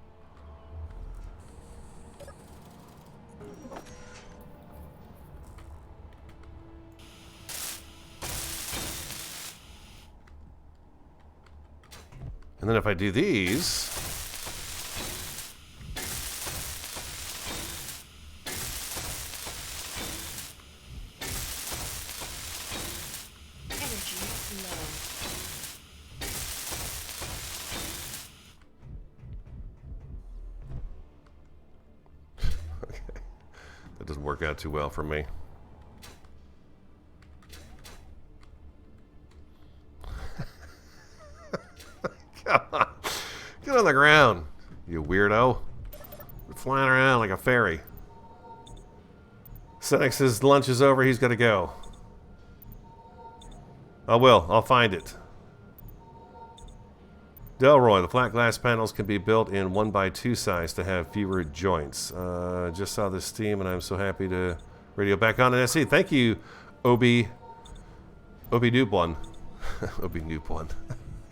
And then if I do these, Energy low. okay, that doesn't work out too well for me. Come on. Get on the ground, you weirdo. You're flying around like a fairy. Senex's lunch is over. He's got to go. I will. I'll find it. Delroy, the flat glass panels can be built in 1x2 size to have fewer joints. Just saw this Steam, and I'm so happy to radio back on an SE. Thank you, Obi Noob One. Obi Noob One.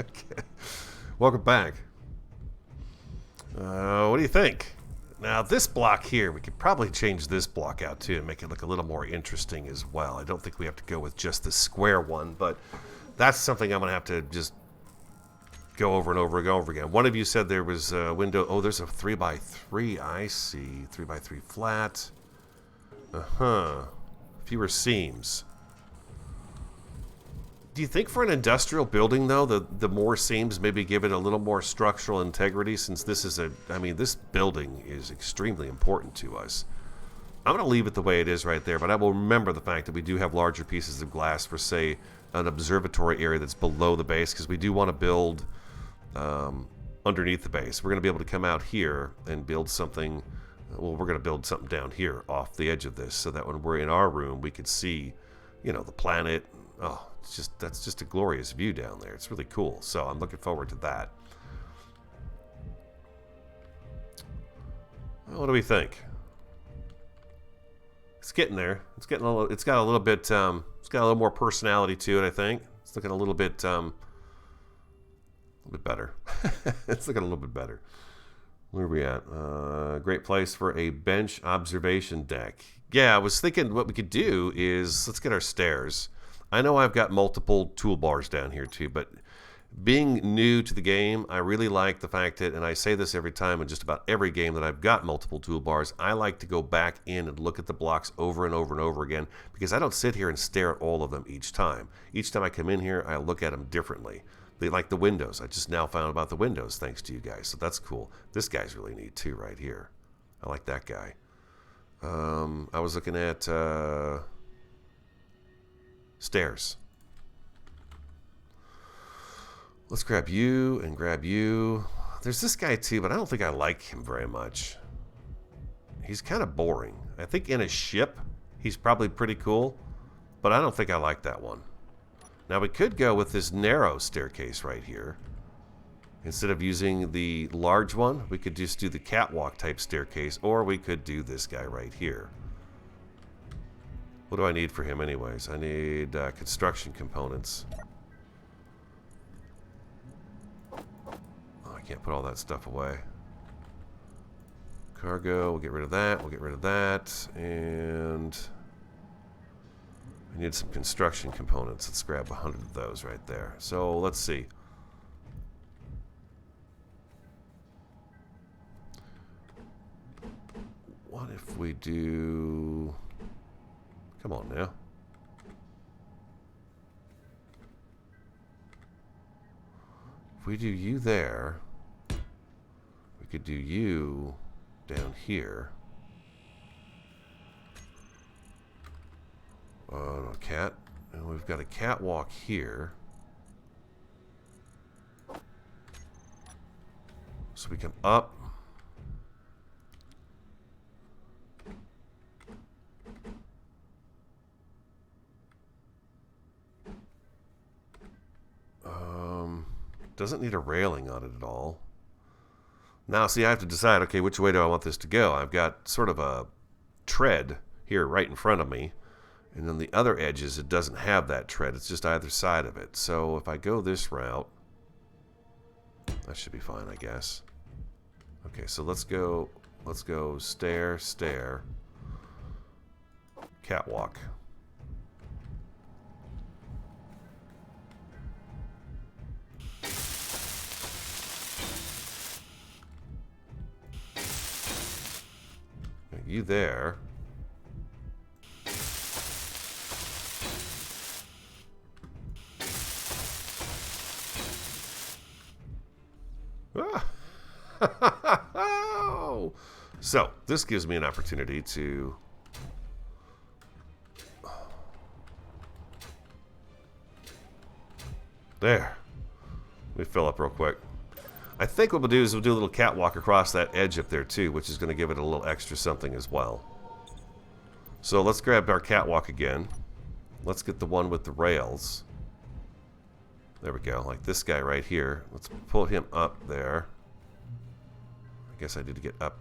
Okay. Welcome back. What do you think? Now, this block here, we could probably change this block out too and make it look a little more interesting as well. I don't think we have to go with just the square one, but that's something I'm going to have to just go over and over and over again. One of you said there was a window. Oh, there's a 3x3. I see. 3x3 flat. Fewer seams. Do you think for an industrial building, though, the more seams maybe give it a little more structural integrity, since this is this building is extremely important to us? I'm going to leave it the way it is right there, but I will remember the fact that we do have larger pieces of glass for, say, an observatory area that's below the base, because we do want to build underneath the base. We're going to be able to come out here and build something. Well, we're going to build something down here off the edge of this, so that when we're in our room, we can see, the planet. Oh, that's just a glorious view down there. It's really cool. So I'm looking forward to that. Well, what do we think? It's getting there. It's got a little bit more personality to it, I think. It's looking a little bit better. It's looking a little bit better. Where are we at? Great place for a bench observation deck. Yeah, I was thinking what we could do is let's get our stairs. I know I've got multiple toolbars down here too, but being new to the game, I really like the fact that, and I say this every time in just about every game that I've got multiple toolbars, I like to go back in and look at the blocks over and over and over again, because I don't sit here and stare at all of them each time. Each time I come in here, I look at them differently. They like the windows. I just now found about the windows thanks to you guys, so that's cool. This guy's really neat too right here. I like that guy. I was looking at stairs. Let's grab you and grab you. There's this guy too, but I don't think I like him very much. He's kind of boring. I think in a ship, he's probably pretty cool, but I don't think I like that one. Now we could go with this narrow staircase right here. Instead of using the large one, we could just do the catwalk type staircase, or we could do this guy right here. What do I need for him anyways? I need construction components. Oh, I can't put all that stuff away. Cargo, we'll get rid of that, we'll get rid of that, and I need some construction components. Let's grab 100 of those right there. So let's see. What if we do... Come on now. If we do you there, we could do you down here. No, cat. And we've got a catwalk here. So we come up. Doesn't need a railing on it at all. Now, see, I have to decide, okay, which way do I want this to go? I've got sort of a tread here right in front of me. And then the other edges, it doesn't have that tread. It's just either side of it. So if I go this route, that should be fine, I guess. Okay, so let's go stair, stair, catwalk. You there. So, this gives me an opportunity to... There. Let me fill up real quick. I think what we'll do is we'll do a little catwalk across that edge up there too, which is going to give it a little extra something as well. So let's grab our catwalk again. Let's get the one with the rails. There we go, like this guy right here. Let's pull him up there. I guess I need to get up.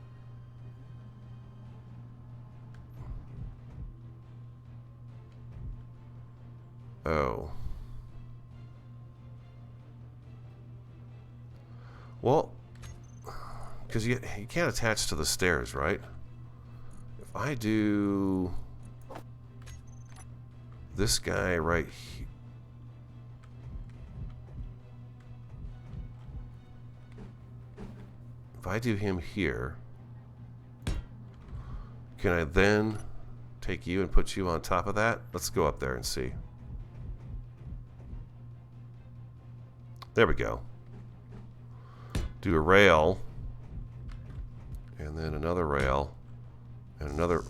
Oh. Well, because you can't attach to the stairs, right? If I do this guy right here. If I do him here, can I then take you and put you on top of that? Let's go up there and see. There we go. Do a rail, and then another rail, and another.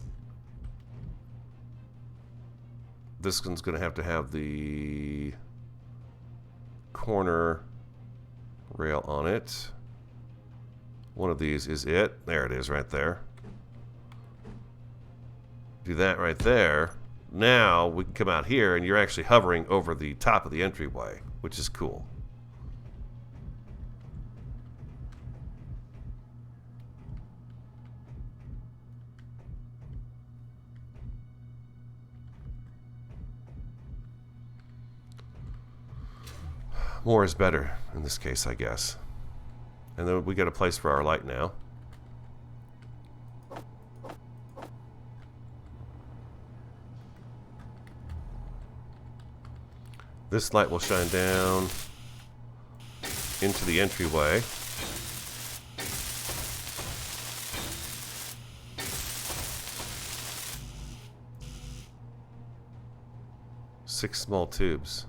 This one's going to have the corner rail on it. One of these is it. There it is right there. Do that right there. Now we can come out here and you're actually hovering over the top of the entryway, which is cool. More is better in this case, I guess. And then we got a place for our light now. This light will shine down into the entryway. Six small tubes.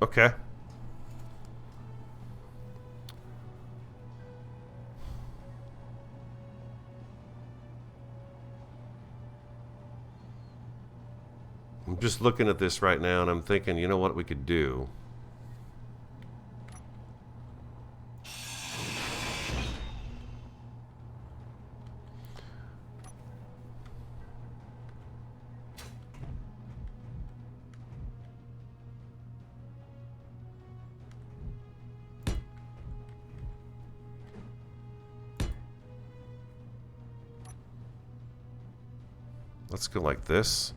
Okay. I'm just looking at this right now and I'm thinking, you know what we could do? Let's go like this.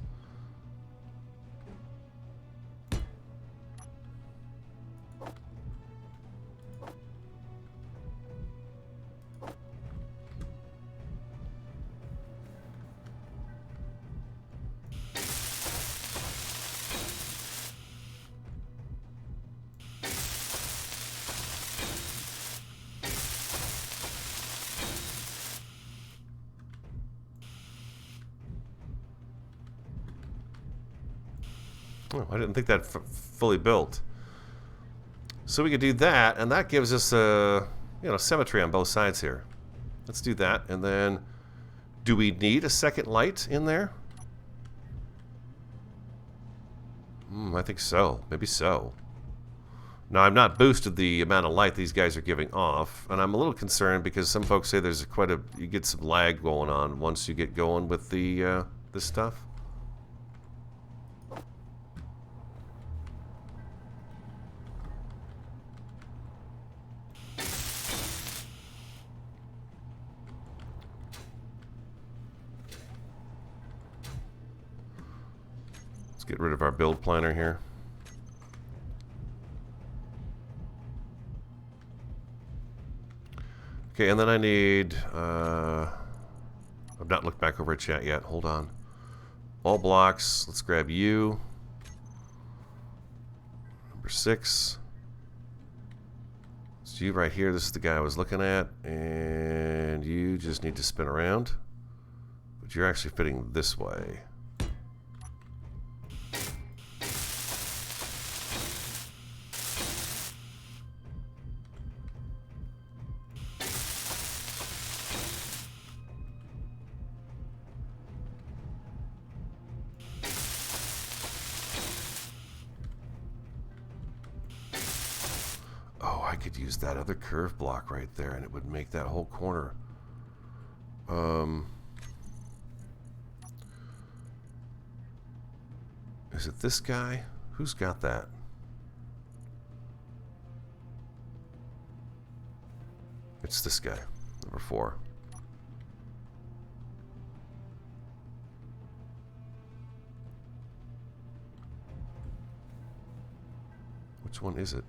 Oh, I didn't think that fully built. So we could do that, and that gives us a symmetry on both sides here. Let's do that, and then do we need a second light in there? I think so. Maybe so. Now, I've not boosted the amount of light these guys are giving off, and I'm a little concerned because some folks say there's you get some lag going on once you get going with the this stuff. Let's get rid of our build planner here. Okay, and then I need, I've not looked back over at chat yet. Hold on. All blocks. Let's grab you. Number 6. It's you right here. This is the guy I was looking at. And you just need to spin around. But you're actually fitting this way. I could use that other curve block right there and it would make that whole corner. Is it this guy? Who's got that? It's this guy, number 4. Which one is it?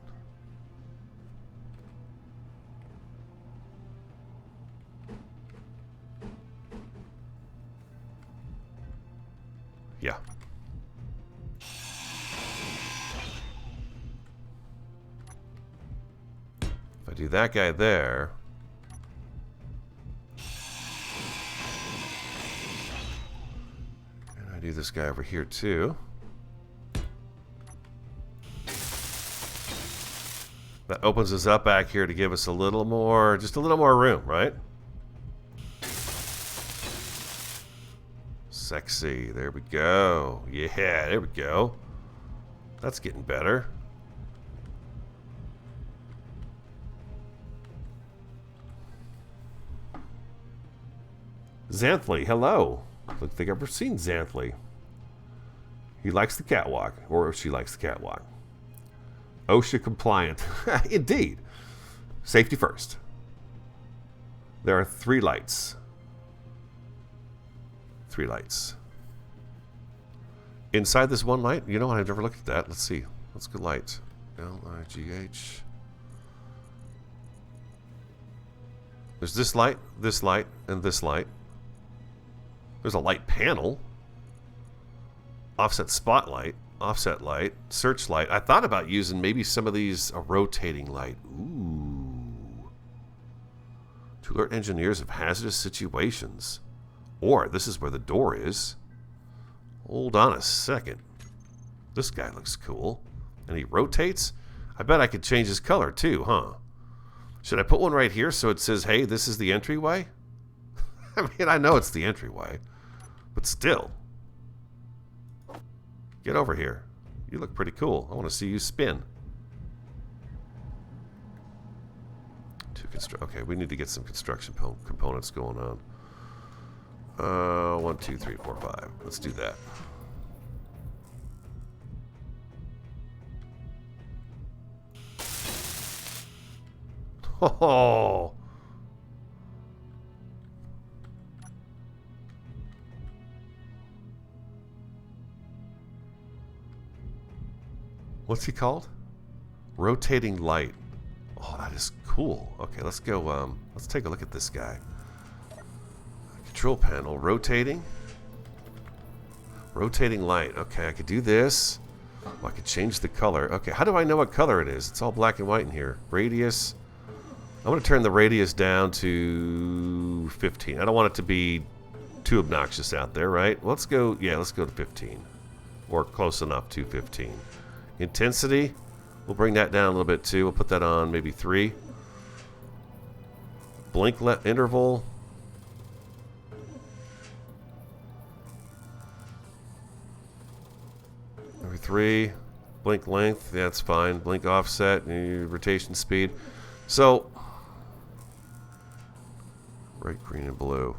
Yeah. If I do that guy there, and I do this guy over here too, that opens us up back here to give us a little more, just a little more room, right? Sexy. There we go. Yeah, there we go. That's getting better. Xanthly, hello. Don't think I've ever seen Xanthly. He likes the catwalk, or she likes the catwalk. OSHA compliant. Indeed. Safety first. There are 3 lights. 3 lights. Inside this one light, you know what? I've never looked at that. Let's see. What's good light? L-I-G-H. There's this light, and this light. There's a light panel. Offset spotlight, offset light, searchlight. I thought about using maybe some of these, a rotating light. Ooh. To alert engineers of hazardous situations. Or this is where the door is. Hold on a second. This guy looks cool. And he rotates? I bet I could change his color too, huh? Should I put one right here so it says, hey, this is the entryway? I mean, I know it's the entryway. But still. Get over here. You look pretty cool. I want to see you spin. Okay, we need to get some construction components going on. 1, 2, 3, 4, 5. Let's do that. Oh. What's he called? Rotating light. Oh, that is cool. Okay, let's go. Let's take a look at this guy. Control panel, rotating. Rotating light. Okay, I could do this. Oh, I could change the color. Okay, how do I know what color it is? It's all black and white in here. Radius. I'm going to turn the radius down to 15. I don't want it to be too obnoxious out there, right? Let's go, yeah, let's go to 15. Or close enough to 15. Intensity, we'll bring that down a little bit too. We'll put that on maybe 3. Blink interval. Maybe 3. Blink length, yeah, that's fine. Blink offset, rotation speed. So, red, green, and blue.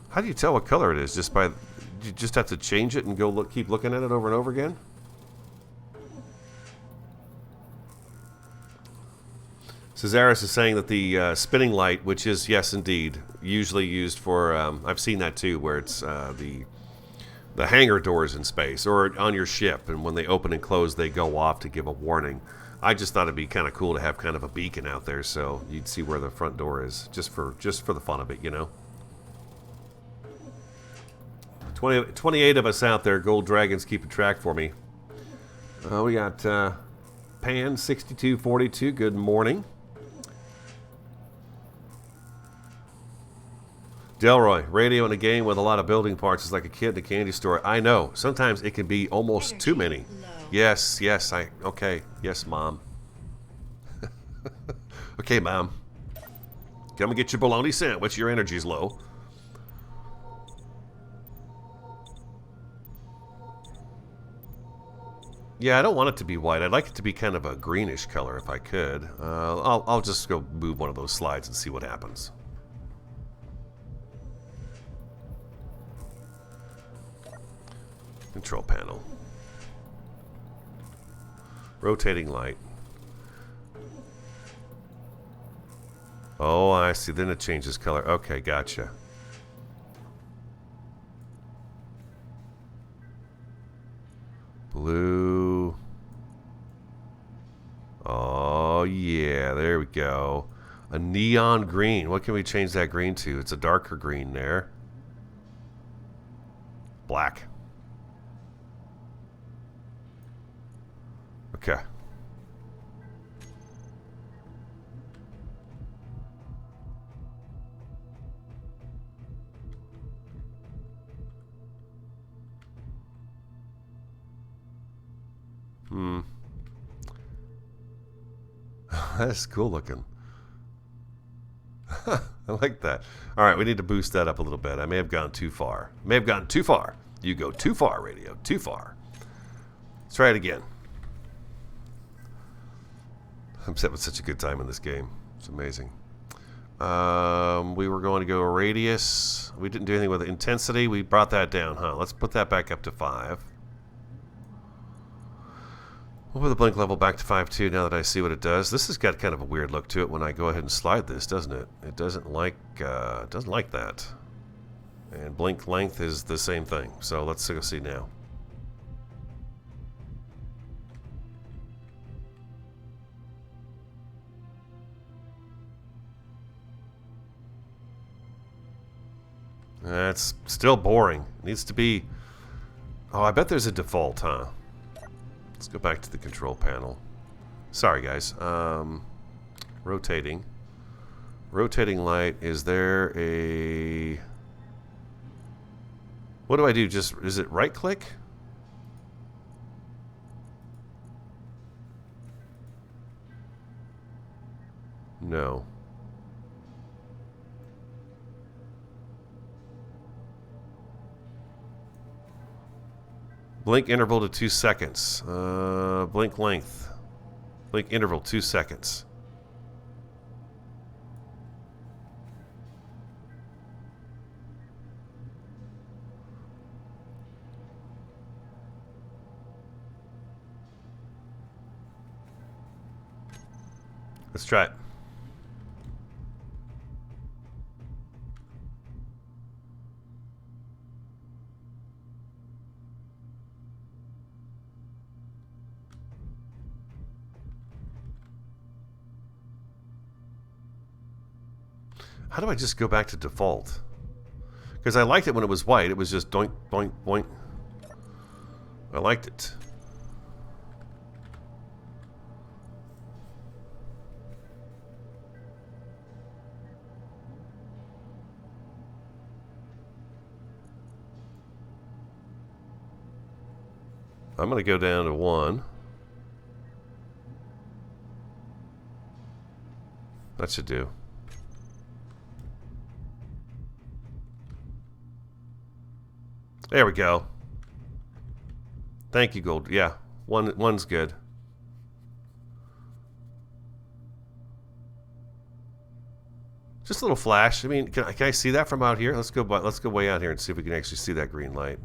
How do you tell what color it is? Just by, you just have to change it and go look, keep looking at it over and over again? Cesaris is saying that the spinning light, which is, yes, indeed, usually used for, I've seen that too, where it's the hangar doors in space or on your ship, and when they open and close, they go off to give a warning. I just thought it'd be kind of cool to have kind of a beacon out there, so you'd see where the front door is, just for the fun of it, you know. 28 of us out there. Gold Dragon's keeping track for me. We got Pan 6242. Good morning. Delroy, radio in a game with a lot of building parts is like a kid in a candy store. I know. Sometimes it can be almost too many. Low. Yes, okay. Yes, Mom. Okay, Mom. Come and get your bologna sandwich. Your energy's low. Yeah, I don't want it to be white. I'd like it to be kind of a greenish color if I could. I'll just go move one of those slides and see what happens. Control panel. Rotating light. Oh, I see. Then it changes color. Okay, gotcha. Blue. Oh, yeah. There we go. A neon green. What can we change that green to? It's a darker green there. Black. Okay. That's cool looking. I like that. All right, we need to boost that up a little bit. I may have gone too far. You go too far, radio. Too far. Let's try it again. I'm having such a good time in this game. It's amazing. We were going to go radius. We didn't do anything with intensity. We brought that down, huh? Let's put that back up to 5. We'll put the blink level back to 5 too, now that I see what it does. This has got kind of a weird look to it when I go ahead and slide this, doesn't it? It doesn't like that. And blink length is the same thing. So let's go see now. That's still boring. It needs to be... Oh, I bet there's a default, huh? Let's go back to the control panel. Sorry, guys. Rotating. Rotating light. Is there a... What do I do? Just... Is it right click? No. Blink interval to 2 seconds. Blink length. Blink interval 2 seconds. Let's try it. How do I just go back to default? Because I liked it when it was white. It was just doink, doink, boink. I liked it. I'm going to go down to 1. That should do. There we go. Thank you, Gold. Yeah, one's good. Just a little flash. I mean, can I see that from out here? Let's go way out here and see if we can actually see that green light.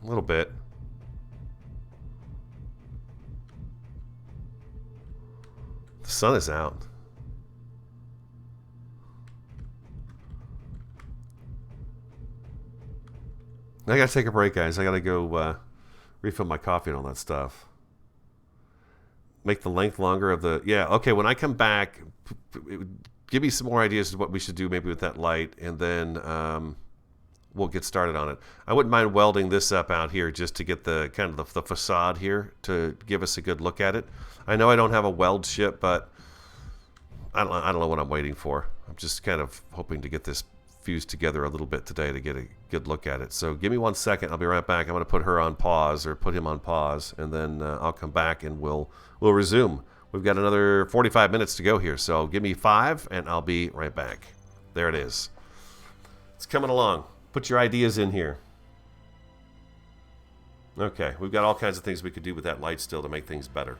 A little bit. The sun is out. I gotta take a break, guys. I gotta go refill my coffee and all that stuff. Make the length longer of the... Yeah, okay, when I come back, give me some more ideas of what we should do maybe with that light, and then we'll get started on it. I wouldn't mind welding this up out here just to get the kind of the facade here to give us a good look at it. I know I don't have a weld ship, but I don't know what I'm waiting for. I'm just kind of hoping to get this fused together a little bit today to get a good look at it. So give me 1 second. I'll be right back. I'm going to put her on pause, or put him on pause, and then I'll come back and we'll resume. We've got another 45 minutes to go here, so give me 5 and I'll be right back. There it is. It's coming along. Put your ideas in here. Okay, we've got all kinds of things we could do with that light still to make things better.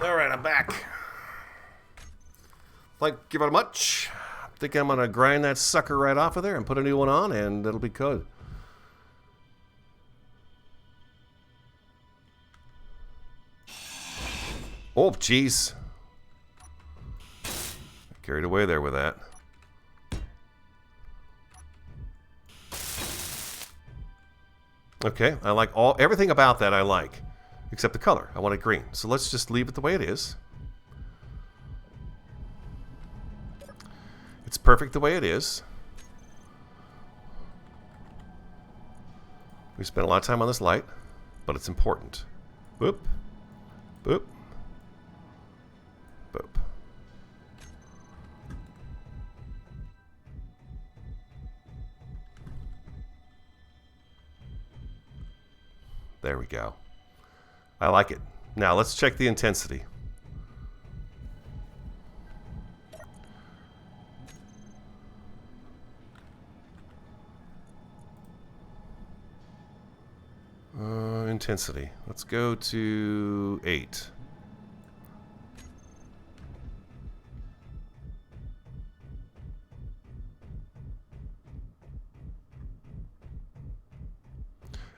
Alright, I'm back. Thank you very much. I think I'm going to grind that sucker right off of there and put a new one on, and it'll be good. Oh, jeez. Carried away there with that. Okay, I like everything about that I like. Except the color. I want it green. So let's just leave it the way it is. It's perfect the way it is. We spent a lot of time on this light, but it's important. Boop. Boop. Boop. There we go. I like it. Now let's check the intensity. Intensity. Let's go to 8.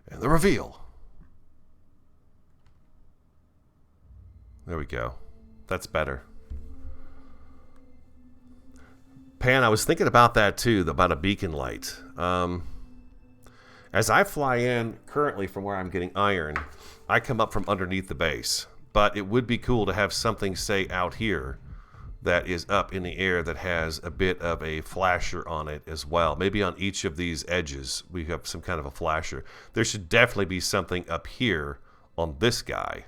And the reveal. There we go. That's better. Pan, I was thinking about that too, about a beacon light. As I fly in currently from where I'm getting iron, I come up from underneath the base. But it would be cool to have something, say, out here that is up in the air that has a bit of a flasher on it as well. Maybe on each of these edges we have some kind of a flasher. There should definitely be something up here on this guy.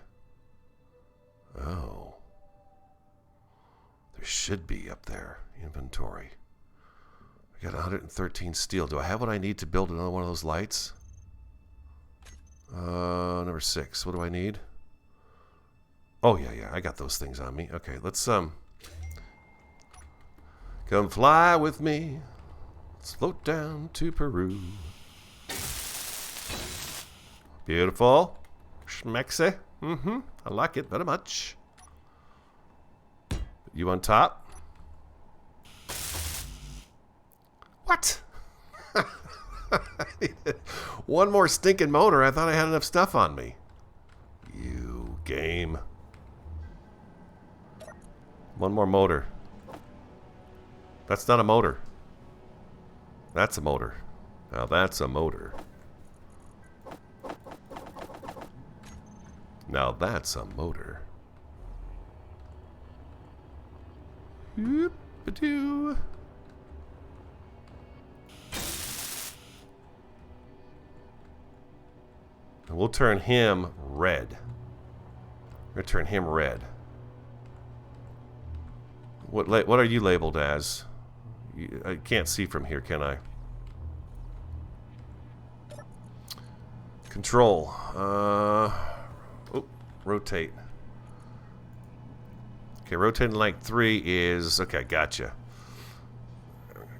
Oh. There should be up there. Inventory. I got 113 steel. Do I have what I need to build another one of those lights? Number 6. What do I need? Oh, yeah. I got those things on me. Okay, let's, come fly with me. Let's float down to Peru. Beautiful. Schmexy. I like it very much. You on top? What? One more stinking motor. I thought I had enough stuff on me. You game. One more motor. That's not a motor. That's a motor. Now that's a motor. Now that's a motor. Whoop-a-doo. And we'll turn him red. We're going to turn him red. What are you labeled as? I can't see from here, can I? Control. Rotate. Okay, rotating like 3 is... Okay, gotcha.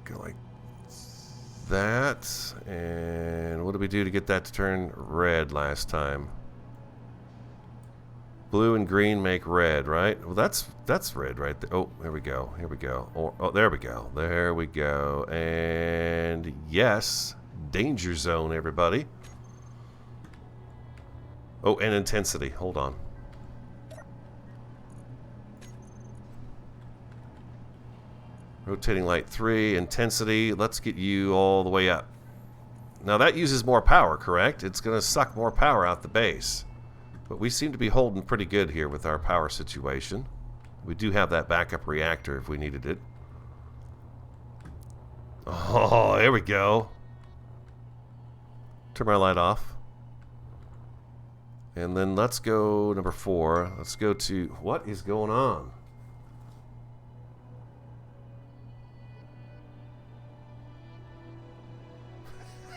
Go like that. And what did we do to get that to turn red last time? Blue and green make red, right? Well, that's red right there. Oh, there we go. Here we go. Oh, there we go. There we go. And yes, danger zone, everybody. Oh, and intensity. Hold on. Rotating light 3, intensity. Let's get you all the way up. Now that uses more power, correct? It's going to suck more power out the base. But we seem to be holding pretty good here with our power situation. We do have that backup reactor if we needed it. Oh, there we go. Turn my light off. And then let's go number 4. Let's go to... What is going on?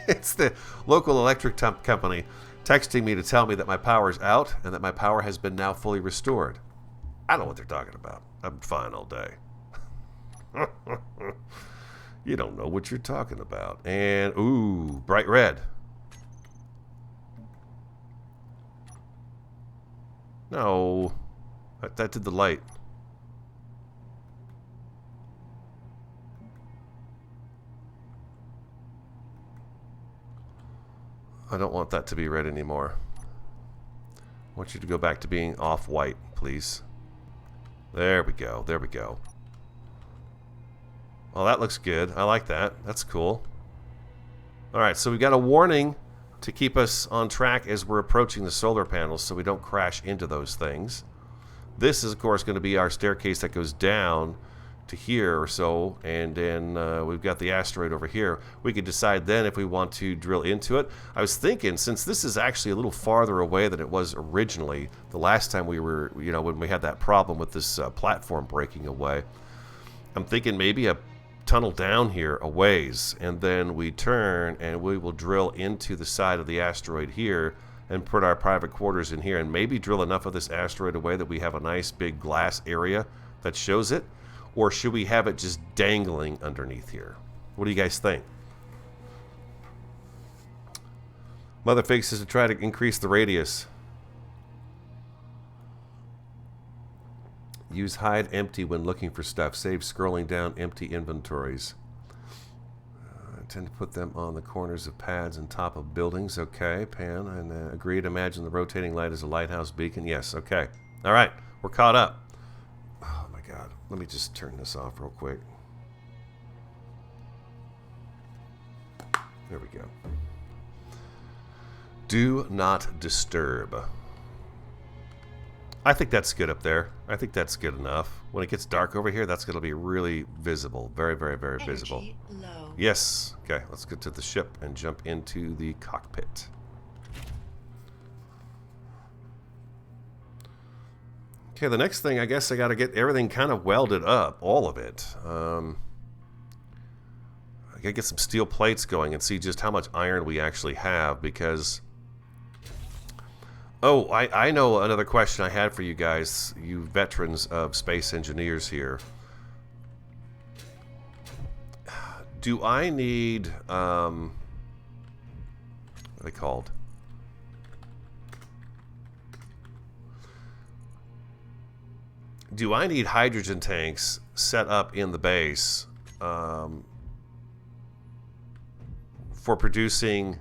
It's the local electric company texting me to tell me that my power's out and that my power has been now fully restored. I don't know what they're talking about. I'm fine all day. You don't know what you're talking about. And, ooh, bright red. No. That did the light. I don't want that to be red anymore. I want you to go back to being off-white, please. There we go. There we go. Well, that looks good. I like that. That's cool. Alright, so we got a warning to keep us on track as we're approaching the solar panels so we don't crash into those things. This is, of course, going to be our staircase that goes down to here or so, and then we've got the asteroid over here. We could decide then if we want to drill into it. I was thinking, since this is actually a little farther away than it was originally, the last time we were, you know, when we had that problem with this platform breaking away, I'm thinking maybe a tunnel down here a ways, and then we turn and we will drill into the side of the asteroid here and put our private quarters in here and maybe drill enough of this asteroid away that we have a nice big glass area that shows it. Or should we have it just dangling underneath here? What do you guys think? Motherfig says to try to increase the radius. Use hide empty when looking for stuff. Save scrolling down empty inventories. I tend to put them on the corners of pads and top of buildings. Okay, Pan. And agreed. Imagine the rotating light as a lighthouse beacon. Yes, okay. All right, we're caught up. Oh my God. Let me just turn this off real quick. There we go. Do not disturb. I think that's good up there. I think that's good enough. When it gets dark over here, that's going to be really visible. Very, very, very visible. Energy low. Yes. Okay, let's get to the ship and jump into the cockpit. Okay, the next thing, I guess I got to get everything kind of welded up, all of it. I got to get some steel plates going and see just how much iron we actually have, because... Oh, I know another question I had for you guys, you veterans of space engineers here. Do I need... what are they called? Do I need hydrogen tanks set up in the base for producing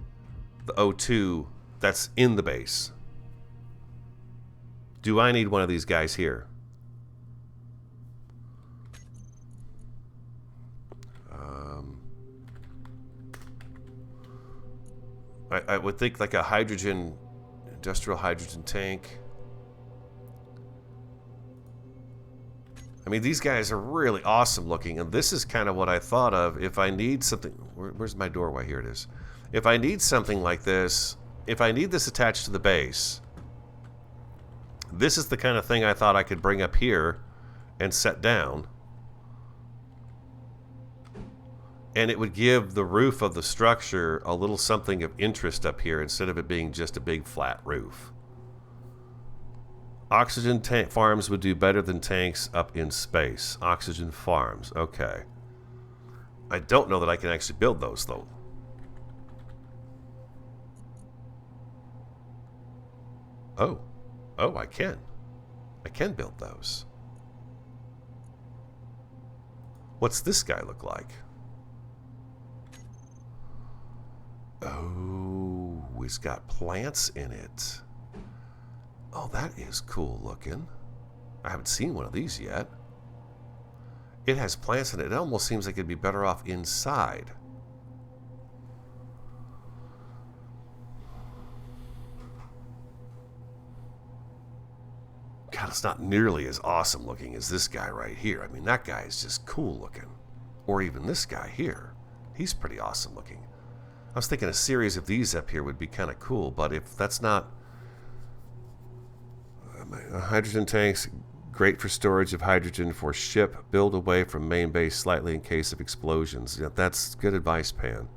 the O2 that's in the base? Do I need one of these guys here? I would think like a hydrogen, industrial hydrogen tank. I mean, these guys are really awesome looking, and this is kind of what I thought of if I need something. Where's my doorway? Here it is. If I need something like this, if I need this attached to the base, this is the kind of thing I thought I could bring up here and set down. And it would give the roof of the structure a little something of interest up here instead of it being just a big flat roof. Oxygen tank farms would do better than tanks up in space. Oxygen farms. Okay. I don't know that I can actually build those, though. Oh. Oh, I can. I can build those. What's this guy look like? Oh, it's got plants in it. Oh, that is cool looking. I haven't seen one of these yet. It has plants in it. It almost seems like it'd be better off inside. God, it's not nearly as awesome looking as this guy right here. I mean, that guy is just cool looking. Or even this guy here. He's pretty awesome looking. I was thinking a series of these up here would be kind of cool, but if that's not... hydrogen tanks, great for storage of hydrogen for ship. Build away from main base slightly in case of explosions. Yeah, that's good advice, Pan.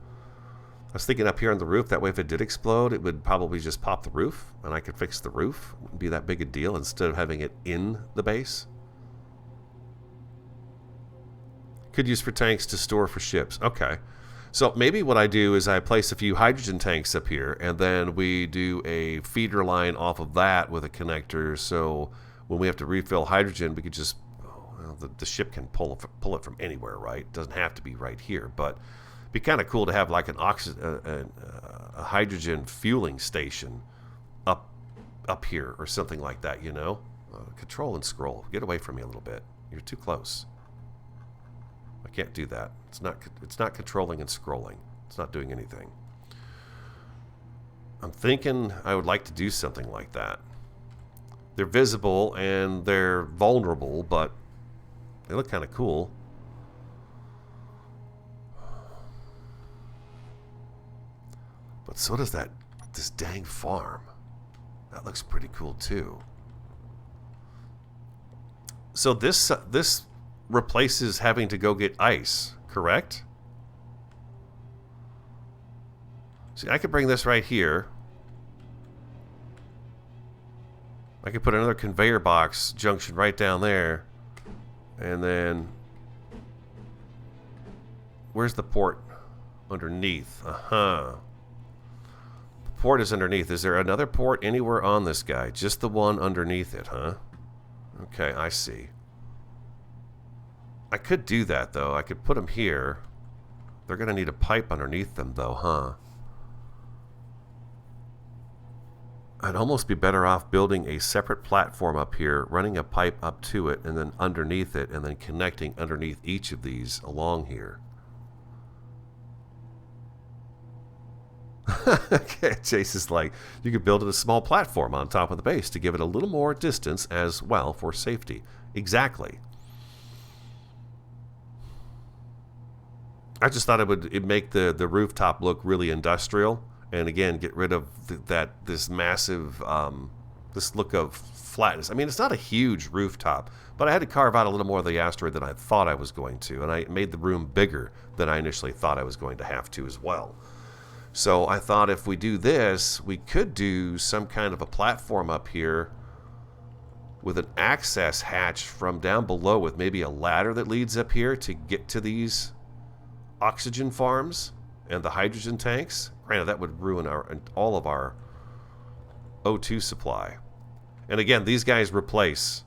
I was thinking up here on the roof, that way if it did explode, it would probably just pop the roof, and I could fix the roof. It wouldn't be that big a deal instead of having it in the base. Could use for tanks to store for ships. Okay. So maybe what I do is I place a few hydrogen tanks up here, and then we do a feeder line off of that with a connector, so when we have to refill hydrogen, we could just, well, the ship can pull it from anywhere, right? It doesn't have to be right here, but it'd be kind of cool to have like a hydrogen fueling station up here or something like that, you know? Control and scroll. Get away from me a little bit. You're too close. I can't do that. It's not controlling and scrolling. It's not doing anything. I'm thinking I would like to do something like that. They're visible and they're vulnerable, but they look kind of cool. But so does this dang farm. That looks pretty cool too. So this replaces having to go get ice, correct? See, I could bring this right here. I could put another conveyor box junction right down there. And then where's the port? Underneath. Uh-huh. The port is underneath. Is there another port anywhere on this guy? Just the one underneath it, huh? Okay, I see. I could do that, though. I could put them here. They're going to need a pipe underneath them, though, huh? I'd almost be better off building a separate platform up here, running a pipe up to it, and then underneath it, and then connecting underneath each of these along here. Okay, Chase is like, you could build it a small platform on top of the base to give it a little more distance as well for safety. Exactly. I just thought it'd make the rooftop look really industrial, and again get rid of this massive this look of flatness. I mean, it's not a huge rooftop, but I had to carve out a little more of the asteroid than I thought I was going to, and I made the room bigger than I initially thought I was going to have to as well. So I thought if we do this, we could do some kind of a platform up here with an access hatch from down below with maybe a ladder that leads up here to get to these oxygen farms and the hydrogen tanks. Granted, that would ruin all of our O2 supply. And again, these guys replace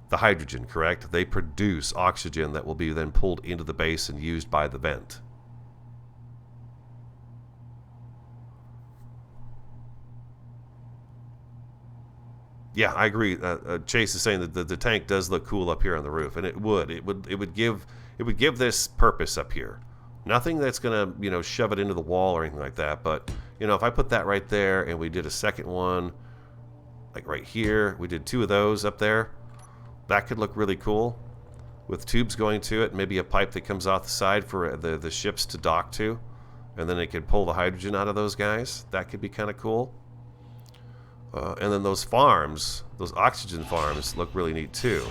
the hydrogen, correct? They produce oxygen that will be then pulled into the base and used by the vent. Yeah, I agree. Chase is saying that the tank does look cool up here on the roof, and it would give this purpose up here. Nothing that's gonna shove it into the wall or anything like that. But if I put that right there and we did a second one, like right here, we did 2 of those up there. That could look really cool, with tubes going to it, maybe a pipe that comes off the side for the ships to dock to, and then it could pull the hydrogen out of those guys. That could be kind of cool. And then those farms, those oxygen farms, look really neat too.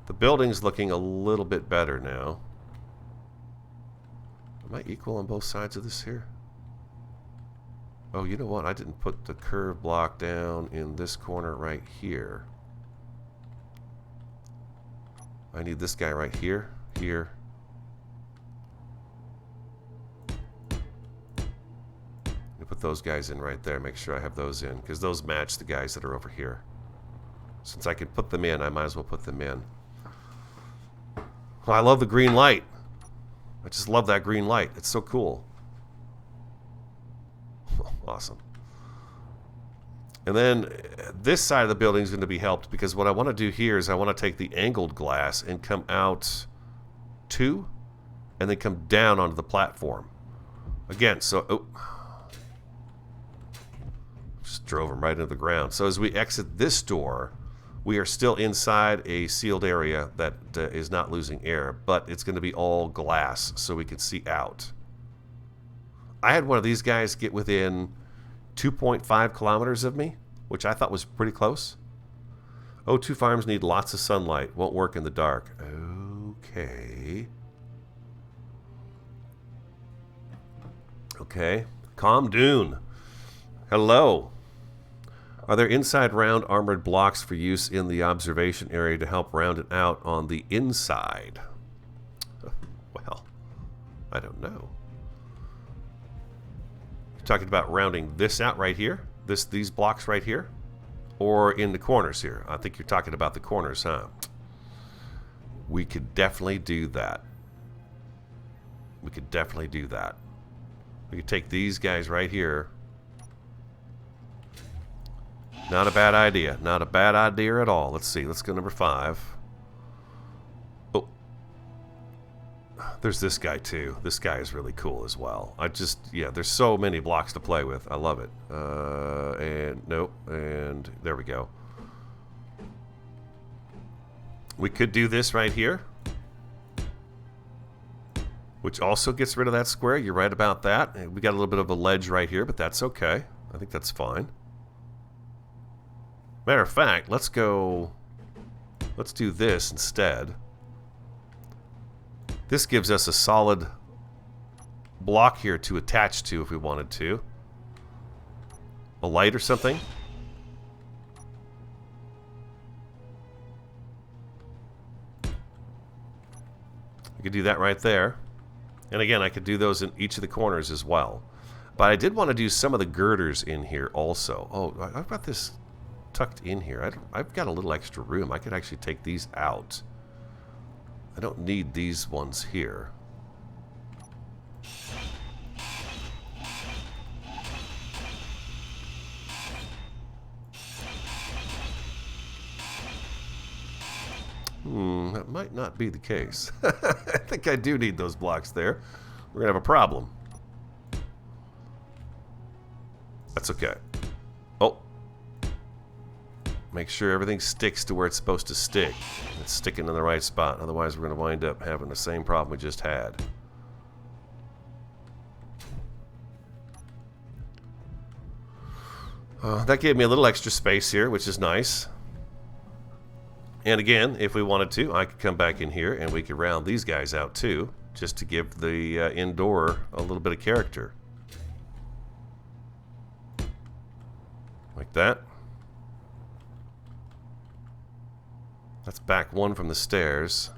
The building's looking a little bit better now. Am I equal on both sides of this here? Oh, you know what? I didn't put the curve block down in this corner right here. I need this guy right here, here. Put those guys in right there. Make sure I have those in, because those match the guys that are over here. Since I can put them in, I might as well put them in. Oh, I love the green light. I just love that green light. It's so cool. Awesome. And then this side of the building is going to be helped, because what I want to do here is I want to take the angled glass and come out 2 and then come down onto the platform. Again, so... just drove them right into the ground. So as we exit this door, we are still inside a sealed area that is not losing air, but it's going to be all glass so we can see out. I had one of these guys get within 2.5 kilometers of me, which I thought was pretty close. O2 farms need lots of sunlight. Won't work in the dark. Okay. Okay. Calm Dune. Hello. Are there inside round armored blocks for use in the observation area to help round it out on the inside? Well, I don't know. You're talking about rounding this out right here? these blocks right here, or in the corners here? I think you're talking about the corners, huh? We could definitely do that. We could definitely do that. We could take these guys right here. Not a bad idea. Not a bad idea at all. Let's see. Let's go number 5. Oh. There's this guy too. This guy is really cool as well. Yeah, there's so many blocks to play with. I love it. And nope. And there we go. We could do this right here, which also gets rid of that square. You're right about that. We got a little bit of a ledge right here, but that's okay. I think that's fine. Matter of fact, let's do this instead. This gives us a solid block here to attach to if we wanted to. A light or something. We could do that right there. And again, I could do those in each of the corners as well. But I did want to do some of the girders in here also. Oh, I've got this tucked in here. I've got a little extra room. I could actually take these out. I don't need these ones here. That might not be the case. I think I do need those blocks there. We're gonna have a problem. That's okay. Oh. Make sure everything sticks to where it's supposed to stick. It's sticking in the right spot. Otherwise, we're going to wind up having the same problem we just had. That gave me a little extra space here, which is nice. And again, if we wanted to, I could come back in here and we could round these guys out too, just to give the indoor a little bit of character. Like that. That's back one from the stairs.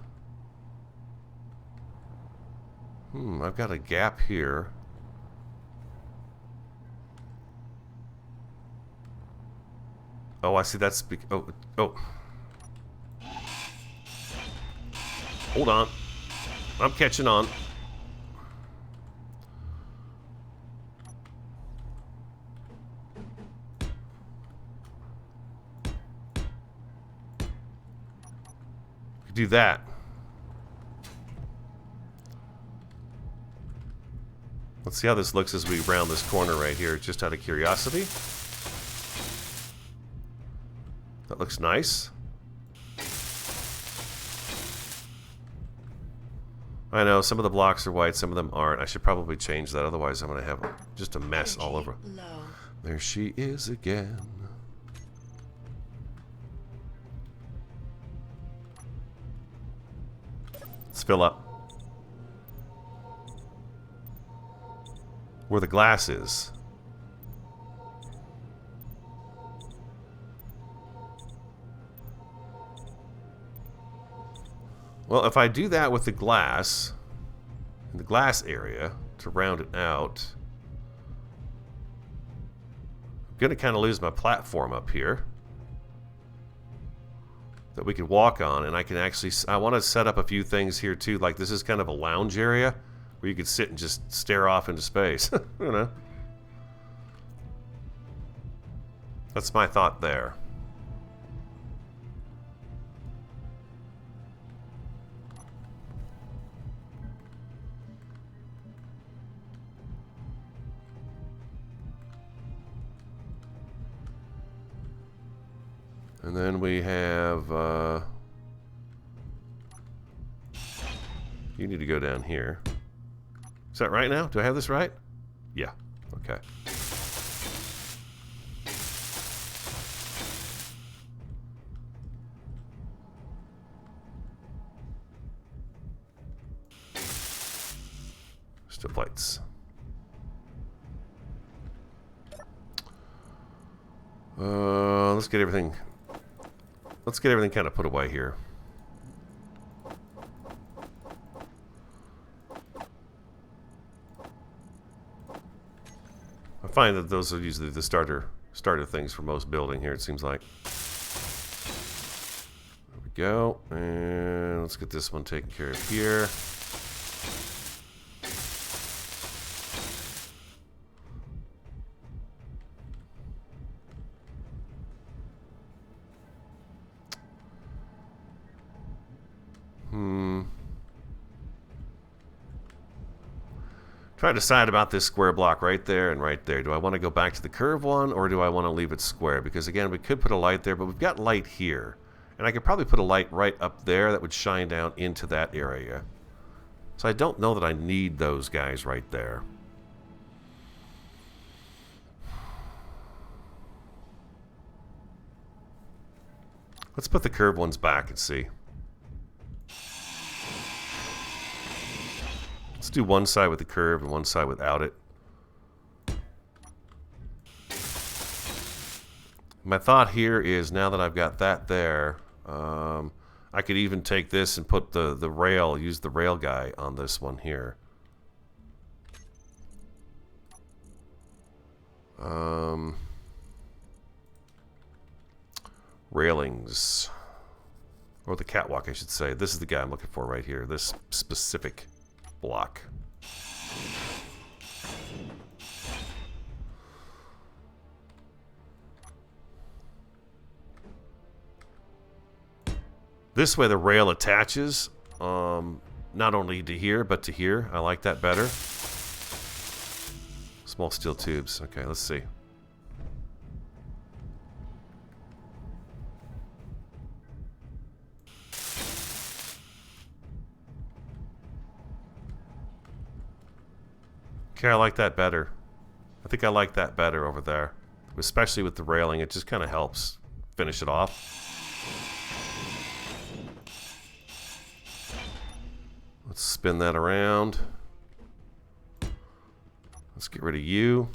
I've got a gap here. Oh, I see that's... Oh. Hold on. I'm catching on. Do that. Let's see how this looks as we round this corner right here, just out of curiosity. That looks nice. I know some of the blocks are white, some of them aren't. I should probably change that, otherwise I'm going to have just a mess all over. Low. There she is again. Let's fill up where the glass is. Well, if I do that with the glass, in the glass area, to round it out, I'm going to kind of lose my platform up here that we can walk on, and I can actually, I want to set up a few things here too, like this is kind of a lounge area where you could sit and just stare off into space. I don't know. That's my thought there. And then we have, you need to go down here. Is that right now? Do I have this right? Yeah. Okay. Still plates. Let's get everything. Let's get everything kind of put away here. I find that those are usually the starter Start of things for most building here, it seems like. There we go. And let's get this one taken care of here. Try to decide about this square block right there and right there. Do I want to go back to the curved one, or do I want to leave it square? Because again, we could put a light there, but we've got light here. And I could probably put a light right up there that would shine down into that area. So I don't know that I need those guys right there. Let's put the curved ones back and see. Let's do one side with the curve and one side without it. My thought here is, now that I've got that there, I could even take this and put the rail, use the rail guy on this one here. Railings. Or the catwalk, I should say. This is the guy I'm looking for right here. This specific block. This way the rail attaches, not only to here, but to here. I like that better. Small steel tubes. Okay, let's see. Okay, I like that better. I think I like that better over there. Especially with the railing, it just kind of helps finish it off. Let's spin that around. Let's get rid of you.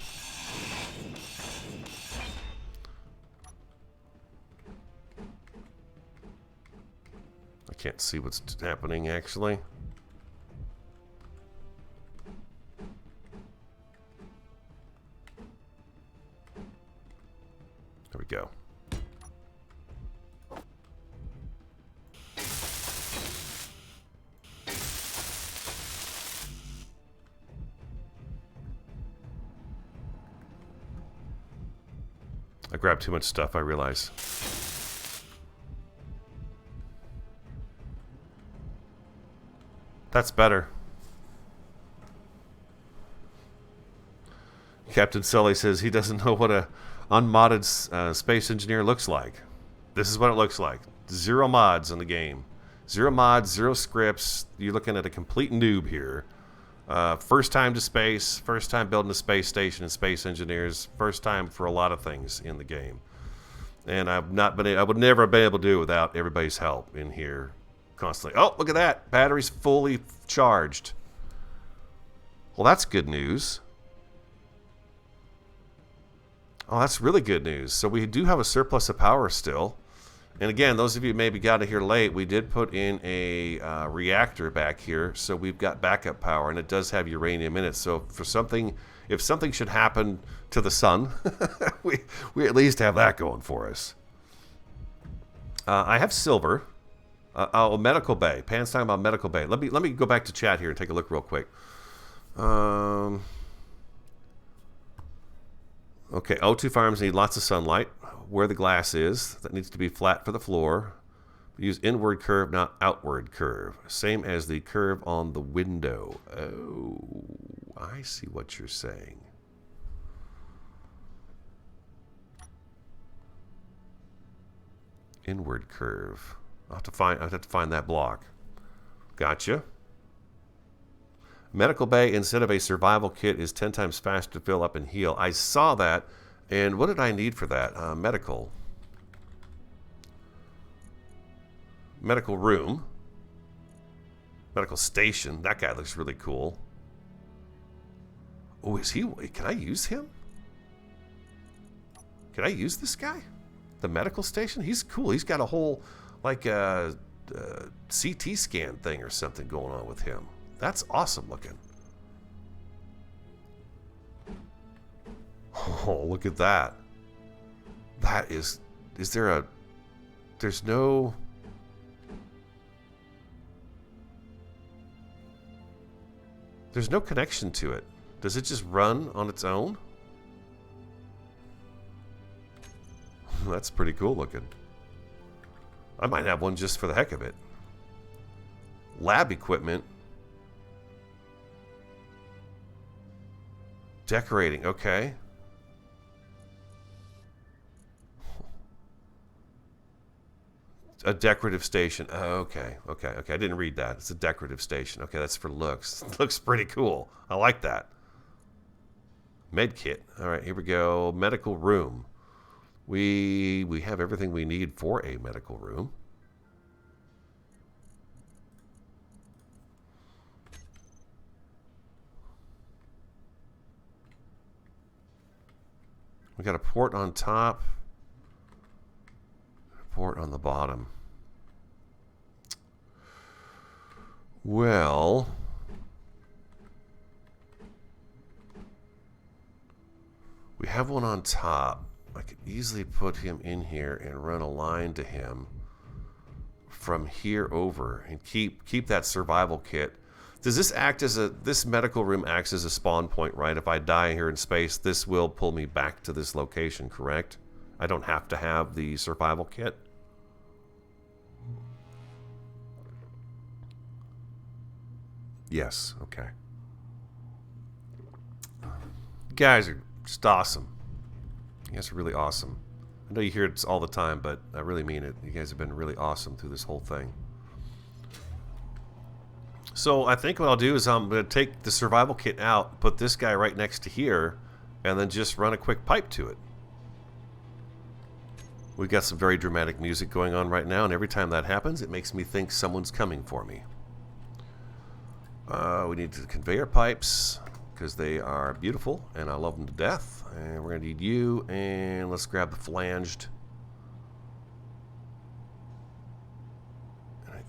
I can't see what's happening actually. There we go. I grabbed too much stuff, I realize. That's better. Captain Sully says he doesn't know what a unmodded space engineer looks like. This is what it looks like. 0 mods in the game. 0 mods, 0 scripts. You're looking at a complete noob here. First time to space, first time building a space station and space engineers, first time for a lot of things in the game. And I would never have been able to do it without everybody's help in here constantly. Oh, look at that. Battery's fully charged. Well, that's good news. Oh, that's really good news. So we do have a surplus of power still. And again, those of you who maybe got here late, we did put in a reactor back here, so we've got backup power, and it does have uranium in it. So for something, if something should happen to the sun, we at least have that going for us. I have silver. Oh, medical bay. Pan's talking about medical bay. Let me go back to chat here and take a look real quick. Okay, O2 farms need lots of sunlight. Where the glass is, that needs to be flat for the floor. Use inward curve, not outward curve. Same as the curve on the window. Oh, I see what you're saying. Inward curve. I'll have to find that block. Gotcha. Medical bay, instead of a survival kit, is 10 times faster to fill up and heal. I saw that. And what did I need for that? Medical room. Medical station. That guy looks really cool. Oh, is he? Can I use him? Can I use this guy? The medical station? He's cool. He's got a whole, like, CT scan thing or something going on with him. That's awesome looking. Oh, look at that. That is there a... There's no... There's no connection to it. Does it just run on its own? That's pretty cool looking. I might have one just for the heck of it. Lab equipment. Decorating, okay. A decorative station. Oh, okay. I didn't read that. It's a decorative station. Okay, that's for looks. It looks pretty cool. I like that. Med kit. All right, here we go. Medical room. We have everything we need for a medical room. We got a port on top. Port on the bottom. Well, we have one on top. I could easily put him in here and run a line to him from here over and keep that survival kit. Does this act as this medical room acts as a spawn point, right? If I die here in space, this will pull me back to this location, correct? I don't have to have the survival kit. Yes, okay. You guys are just awesome. You guys are really awesome. I know you hear it all the time, but I really mean it. You guys have been really awesome through this whole thing. So I think what I'll do is I'm going to take the survival kit out, put this guy right next to here, and then just run a quick pipe to it. We've got some very dramatic music going on right now, and every time that happens, it makes me think someone's coming for me. We need the conveyor pipes, because they are beautiful, and I love them to death. And we're going to need you, and let's grab the flanged. And I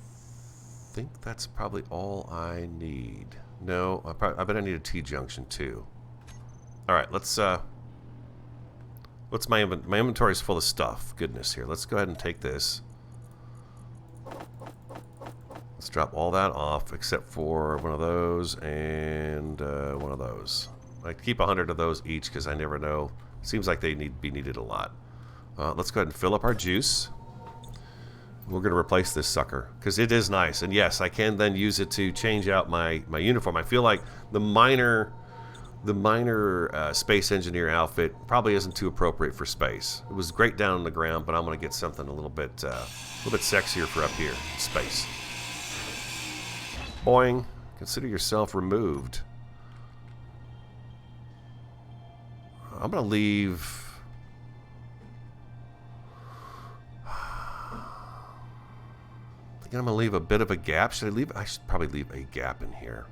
think that's probably all I need. No, I bet I need a T-junction too. All right, let's my inventory's full of stuff. Goodness here. Let's go ahead and take this. Let's drop all that off except for one of those and one of those. I keep 100 of those each because I never know. Seems like they be needed a lot. Let's go ahead and fill up our juice. We're going to replace this sucker because it is nice. And yes, I can then use it to change out my uniform. I feel like the minor space engineer outfit probably isn't too appropriate for space. It was great down on the ground, but I'm going to get something a little bit sexier for up here in space. Boing. Consider yourself removed. I'm going to leave... I think I'm going to leave a bit of a gap. I should probably leave a gap in here.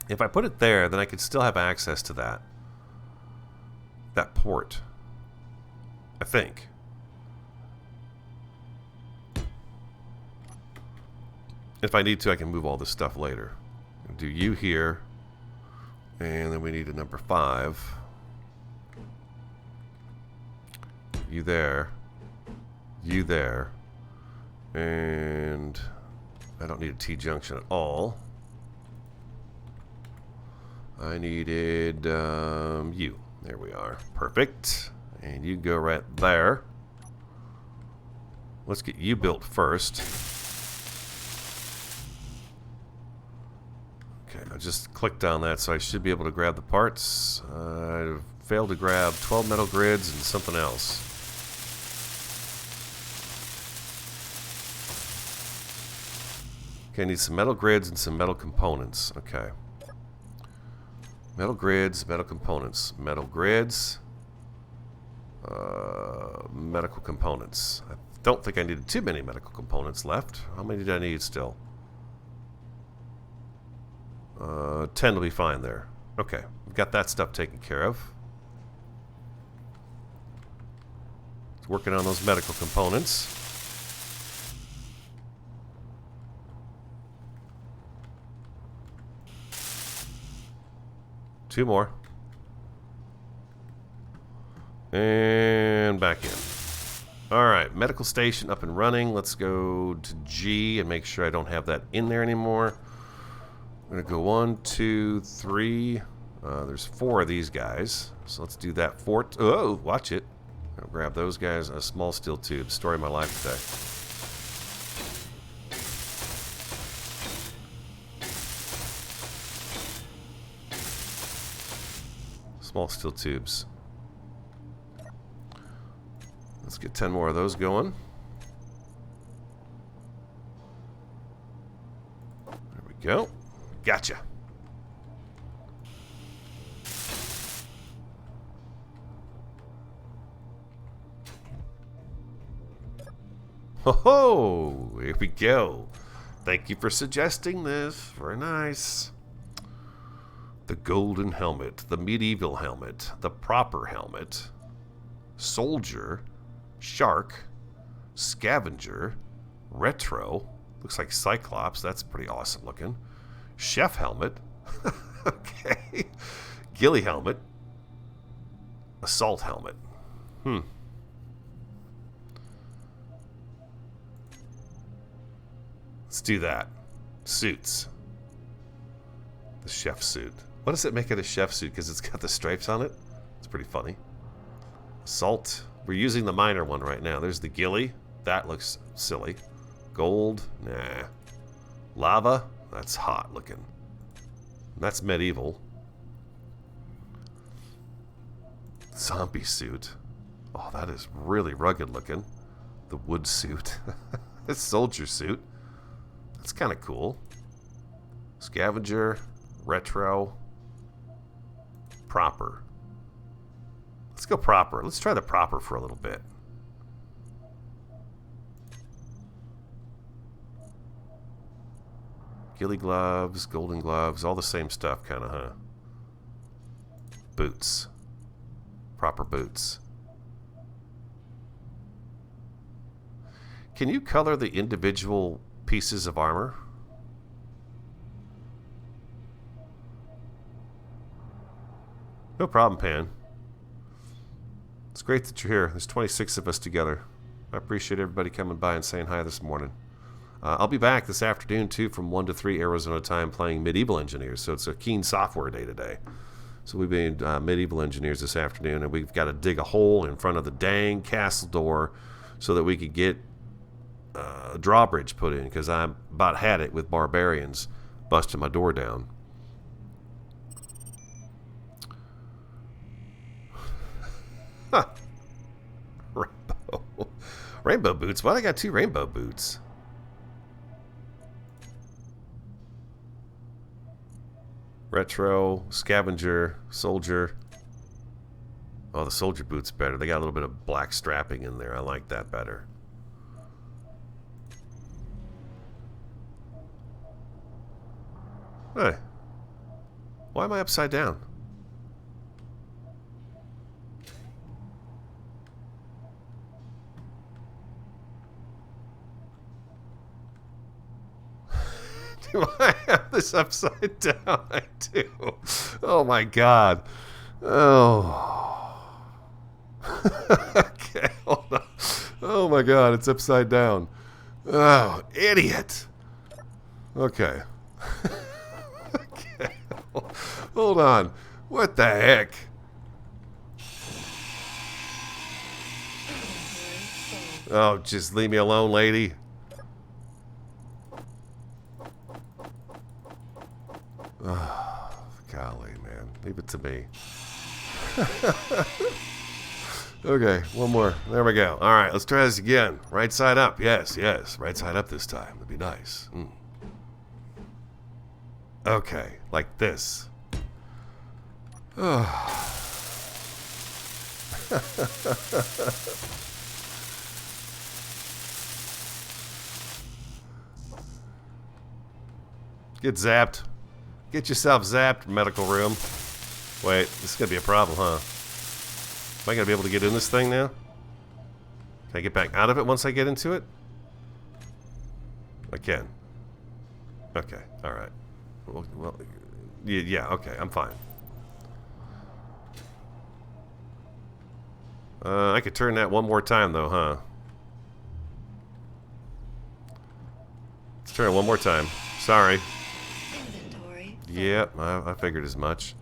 If I put it there, then I could still have access to that port. I think. If I need to, I can move all this stuff later. Do you here, and then we need a number 5. You there. You there. And I don't need a T-junction at all. I needed you. There we are. Perfect. And you go right there. Let's get you built first. Okay, I just clicked on that, so I should be able to grab the parts. I failed to grab 12 metal grids and something else. Okay, I need some metal grids and some metal components. Okay. Metal grids, metal components. Metal grids, medical components. I don't think I needed too many medical components left. How many did I need still? 10 will be fine there. Okay, we've got that stuff taken care of. Working on those medical components. 2 more. And back in. Alright, medical station up and running. Let's go to G and make sure I don't have that in there anymore. I'm going to go 1, 2, 3. There's 4 of these guys. So let's do that. Oh, watch it. I'll grab those guys. A small steel tube. Story of my life today. Small steel tubes. Let's get 10 more of those going. There we go. Gotcha. Ho ho! Here we go. Thank you for suggesting this. Very nice. The golden helmet, the medieval helmet, the proper helmet, soldier, shark, scavenger, retro, looks like Cyclops, that's pretty awesome looking, chef helmet, okay, ghillie helmet, assault helmet, Let's do that. Suits. The chef suit. What does it make it a chef suit? Because it's got the stripes on it? It's pretty funny. Assault. We're using the minor one right now. There's the ghillie. That looks silly. Gold. Nah. Lava. That's hot looking. That's medieval. Zombie suit. Oh, that is really rugged looking. The wood suit. The soldier suit. That's kind of cool. Scavenger. Retro. Proper. Let's go proper. Let's try the proper for a little bit. Ghillie gloves, golden gloves, all the same stuff kind of, huh? Boots. Proper boots. Can you color the individual pieces of armor? No problem, Pan. It's great that you're here. There's 26 of us together. I appreciate everybody coming by and saying hi this morning. I'll be back this afternoon, too, from 1 to 3 Arizona time playing Medieval Engineers. So it's a keen software day today. So we've been Medieval Engineers this afternoon, and we've got to dig a hole in front of the dang castle door so that we could get a drawbridge put in, because I about had it with barbarians busting my door down. Huh. Rainbow boots? Why do I got 2 rainbow boots? Retro, scavenger, soldier. Oh, the soldier boot's better. They got a little bit of black strapping in there. I like that better. Hey. Why am I upside down? Do I have this upside down? I do. Oh my god. Oh. Okay, hold on. Oh my god, it's upside down. Oh, idiot. Okay. Okay. Hold on. What the heck? Oh, just leave me alone, lady. Oh, golly, man. Leave it to me. Okay, one more. There we go. All right, let's try this again. Right side up. Yes, yes. Right side up this time. That'd be nice. Okay, like this. Get zapped. Get yourself zapped, medical room. Wait, this is going to be a problem, huh? Am I going to be able to get in this thing now? Can I get back out of it once I get into it? I can. Okay, alright. Well, yeah, okay, I'm fine. I could turn that one more time, though, huh? Let's turn it one more time. Sorry. Inventory. Yep, I figured as much.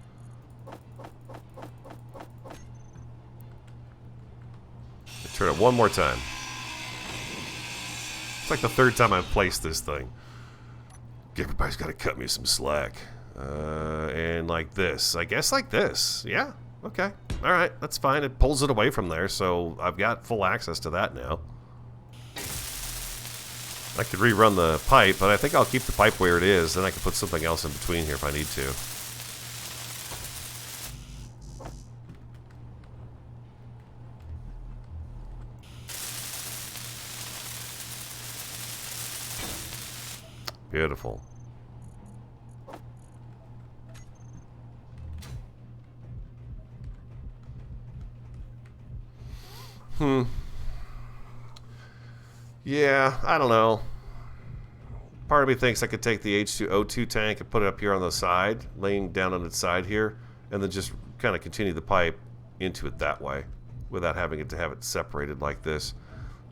Turn it one more time. It's like the third time I've placed this thing. Everybody's got to cut me some slack. And like this. I guess like this. Yeah. Okay. Alright. That's fine. It pulls it away from there, so I've got full access to that now. I could rerun the pipe, but I think I'll keep the pipe where it is. Then I can put something else in between here if I need to. Beautiful. Yeah, I don't know. Part of me thinks I could take the H2O2 tank and put it up here on the side, laying down on its side here, and then just kind of continue the pipe into it that way, without having to have it separated like this.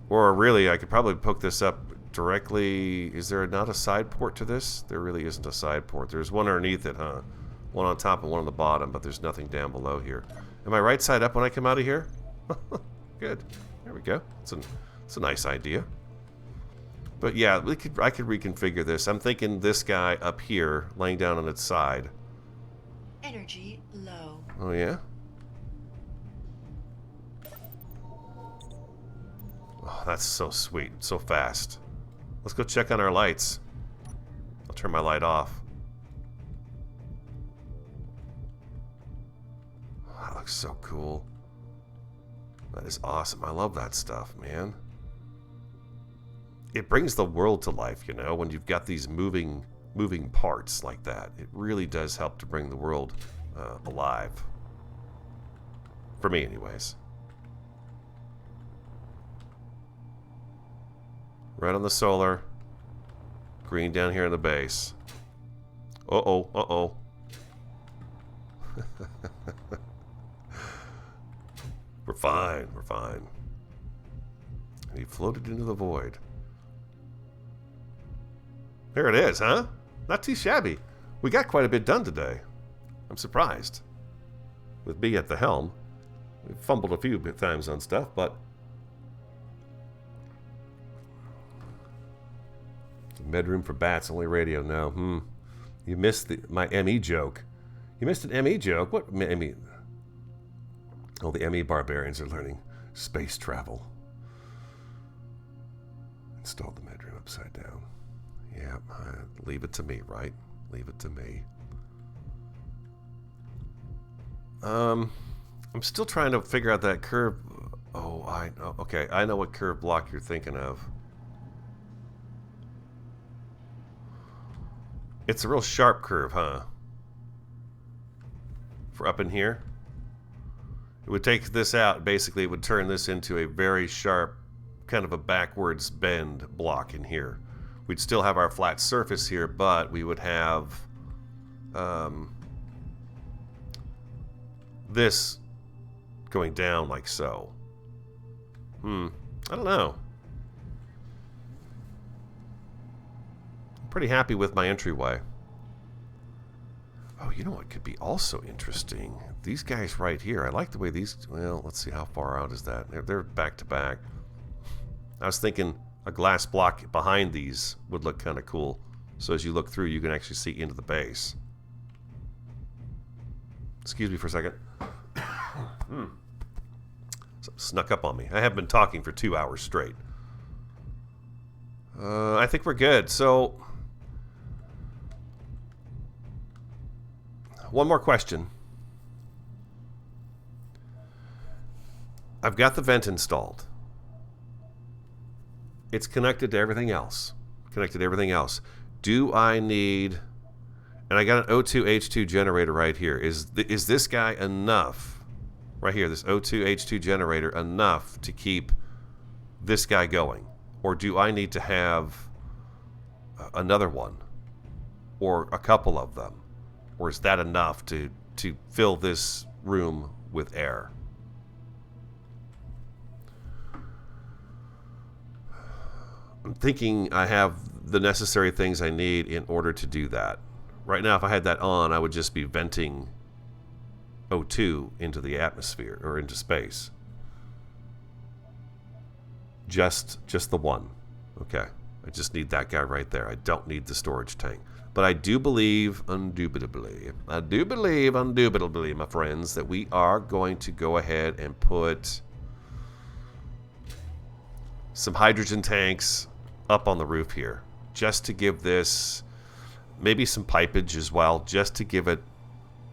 Or really, I could probably hook this up directly. Is there not a side port to this? There really isn't a side port. There's one underneath it, huh? One on top and one on the bottom, but there's nothing down below here. Am I right side up when I come out of here? Good. There we go. It's a nice idea. But yeah, I could reconfigure this. I'm thinking this guy up here, laying down on its side. Energy low. Oh yeah? Oh, that's so sweet. So fast. Let's go check on our lights. I'll turn my light off. Oh, that looks so cool. That is awesome. I love that stuff, man. It brings the world to life, you know, when you've got these moving parts like that. It really does help to bring the world alive. For me, anyways. Red on the solar. Green down here in the base. Uh-oh, uh-oh. We're fine, we're fine. And he floated into the void. There it is, huh? Not too shabby. We got quite a bit done today. I'm surprised. With me at the helm. We fumbled a few times on stuff, but... Bedroom for bats, only radio. No, You missed my ME joke. You missed an ME joke? What ME? Oh, the ME barbarians are learning space travel. Installed the bedroom upside down. Yeah, leave it to me, right? Leave it to me. I'm still trying to figure out that curve. Oh, I know. Okay, I know what curve block you're thinking of. It's a real sharp curve, huh? For up in here. It would take this out. Basically, it would turn this into a very sharp, kind of a backwards bend block in here. We'd still have our flat surface here, but we would have this going down like so. I don't know. Pretty happy with my entryway. Oh, you know what could be also interesting? These guys right here. I like the way these... Well, let's see, how far out is that? They're back to back. I was thinking a glass block behind these would look kind of cool. So as you look through, you can actually see into the base. Excuse me for a second. Snuck up on me. I have been talking for 2 hours straight. I think we're good. So... One more question. I've got the vent installed. It's connected to everything else. Do I need... And I got an O2H2 generator right here. Is this guy enough? Right here, this O2H2 generator enough to keep this guy going? Or do I need to have another one? Or a couple of them? Or is that enough to fill this room with air? I'm thinking I have the necessary things I need in order to do that. Right now, if I had that on, I would just be venting O2 into the atmosphere or into space. Just the one. Okay. I just need that guy right there. I don't need the storage tank. But I do believe, indubitably, my friends, that we are going to go ahead and put some hydrogen tanks up on the roof here, just to give this, maybe some pipage as well, just to give it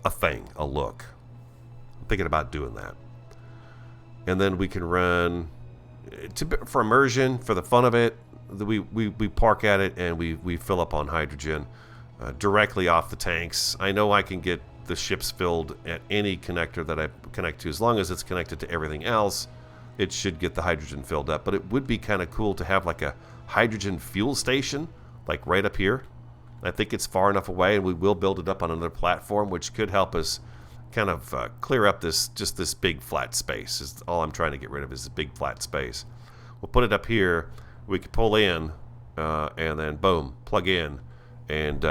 a thing, a look. I'm thinking about doing that. And then we can run, for immersion, for the fun of it, we park at it and we fill up on hydrogen directly off the tanks. I know I can get the ships filled at any connector that I connect to. As long as it's connected to everything else, it should get the hydrogen filled up. But it would be kind of cool to have like a hydrogen fuel station, like right up here. I think it's far enough away, and we will build it up on another platform, which could help us kind of clear up this big flat space. Is all I'm trying to get rid of, is this big flat space. We'll put it up here. We can pull in, and then boom, plug in, and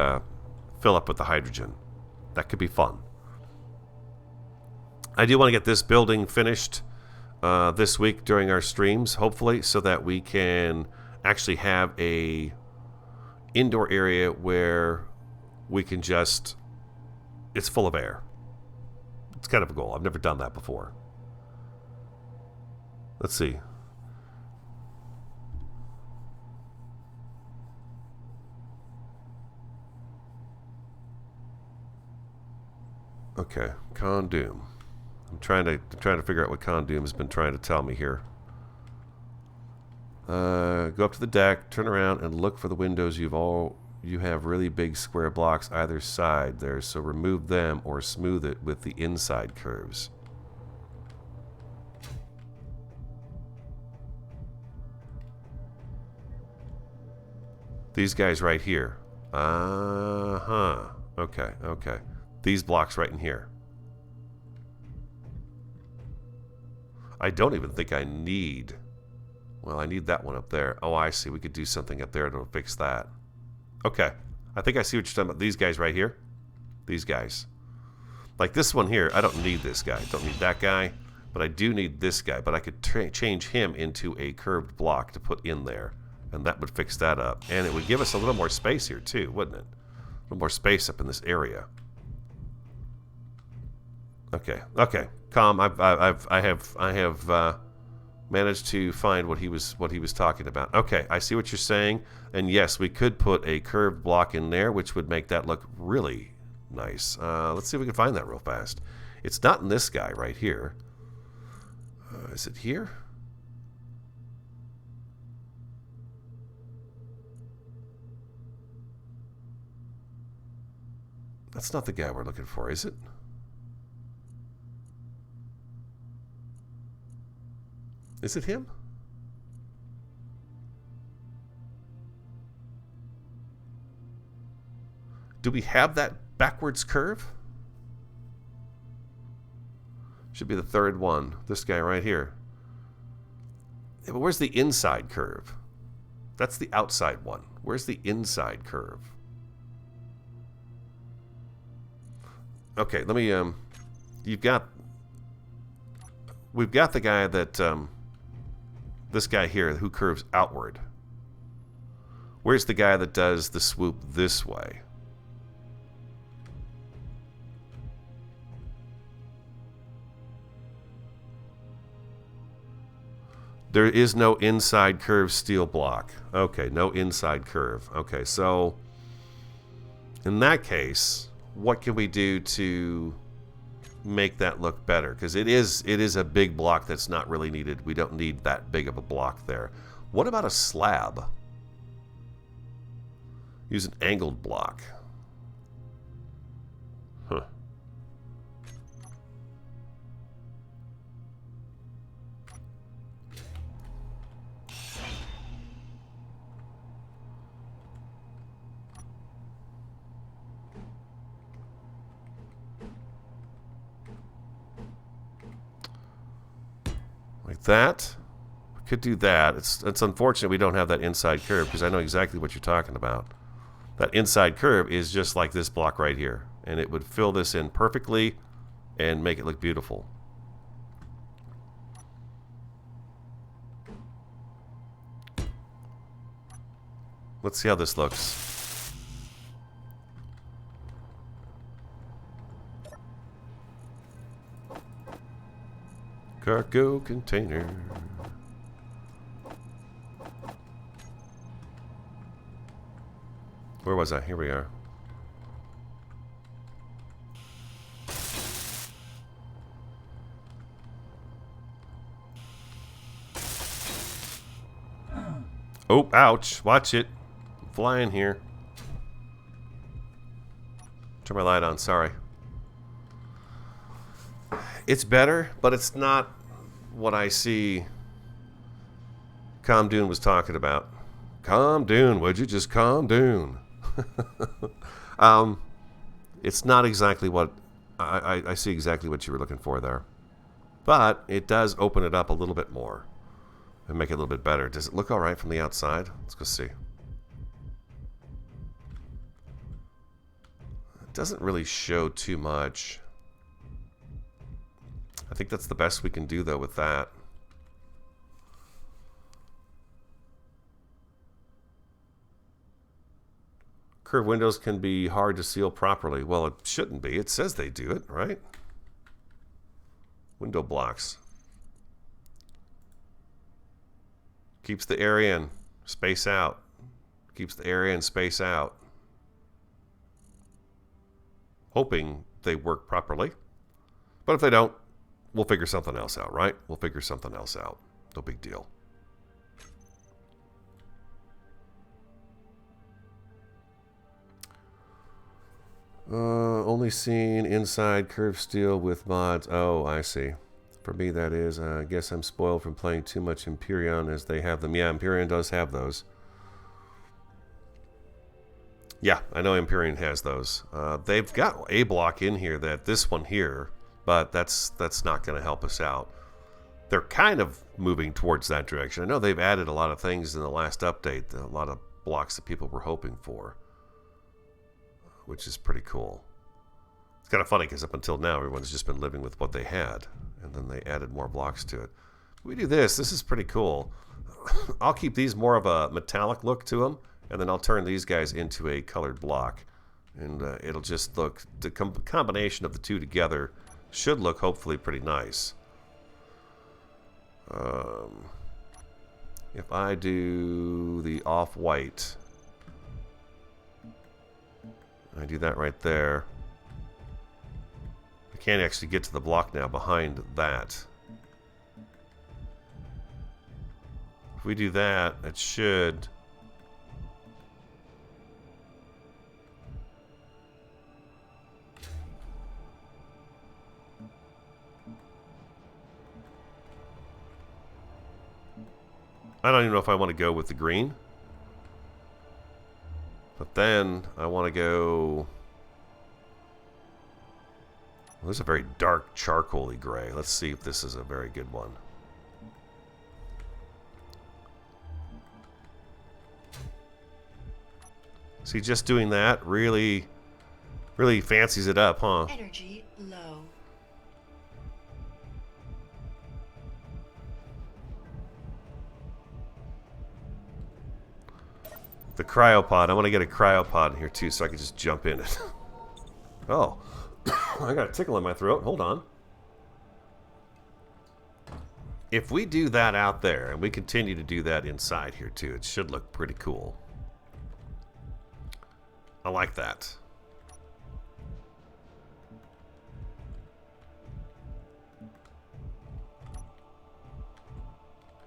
fill up with the hydrogen. That could be fun. I do want to get this building finished this week during our streams, hopefully, so that we can actually have a indoor area where we can just, it's full of air. It's kind of a goal. I've never done that before. Let's see. Okay, Condoom. I'm trying to figure out what Condoom has been trying to tell me here. Go up to the deck, turn around, and look for the windows. You have really big square blocks either side there, so remove them or smooth it with the inside curves. These guys right here. Okay. These blocks right in here. I don't even think I need... Well, I need that one up there. Oh, I see. We could do something up there to fix that. Okay. I think I see what you're talking about. These guys right here. These guys. Like this one here, I don't need this guy. Don't need that guy. But I do need this guy. But I could change him into a curved block to put in there. And that would fix that up. And it would give us a little more space here too, wouldn't it? A little more space up in this area. Okay. Com, I have managed to find what he was talking about. Okay, I see what you're saying. And yes, we could put a curved block in there, which would make that look really nice. Let's see if we can find that real fast. It's not in this guy right here. Is it here? That's not the guy we're looking for, is it? Is it him? Do we have that backwards curve? Should be the third one. This guy right here. Yeah, but where's the inside curve? That's the outside one. Where's the inside curve? Okay, let me, we've got the guy that, this guy here who curves outward. Where's the guy that does the swoop this way? There is no inside curve steel block. Okay, no inside curve. Okay, so in that case, what can we do to make that look better? Because it is a big block that's not really needed. We don't need that big of a block there. What about a slab? Use an angled block. Huh. Like that. could do that. It's unfortunate we don't have that inside curve because I know exactly what you're talking about. That inside curve is just like this block right here. And it would fill this in perfectly and make it look beautiful. Let's see how this looks. Cargo container. Where was I? Here we are. Oh, ouch. Watch it. I'm flying here. Turn my light on. Sorry. It's better, but it's not what I see Calm Dune was talking about. Calm Dune, would you just calm down? It's not exactly what I see exactly what you were looking for there. But it does open it up a little bit more and make it a little bit better. Does it look all right from the outside? Let's go see. It doesn't really show too much. I think that's the best we can do, though, with that. Curved windows can be hard to seal properly. Well, it shouldn't be. It says they do it, right? Window blocks. Keeps the air in, space out. Keeps the air in, space out. Hoping they work properly. But if they don't, we'll figure something else out, right? We'll figure something else out. No big deal. Only seen inside curved steel with mods. Oh, I see. For me, that is. I guess I'm spoiled from playing too much Empyrean as they have them. Yeah, Empyrean does have those. Yeah, I know Empyrean has those. They've got a block in here that this one here, but that's not going to help us out. They're kind of moving towards that direction. I know they've added a lot of things in the last update, a lot of blocks that people were hoping for, which is pretty cool. It's kind of funny because up until now, everyone's just been living with what they had, and then they added more blocks to it. We do this. This is pretty cool. I'll keep these more of a metallic look to them, and then I'll turn these guys into a colored block, and it'll just look, the combination of the two together should look hopefully pretty nice. If I do the off-white, I do that right there. I can't actually get to the block now behind that. If we do that, it should... I don't even know if I want to go with the green. But then I want to go... Well, there's a very dark charcoaly gray. Let's see if this is a very good one. See, just doing that really fancies it up, huh? Energy low. The cryopod. I want to get a cryopod in here too so I can just jump in it. Oh. I got a tickle in my throat. Hold on. If we do that out there, and we continue to do that inside here too, it should look pretty cool. I like that.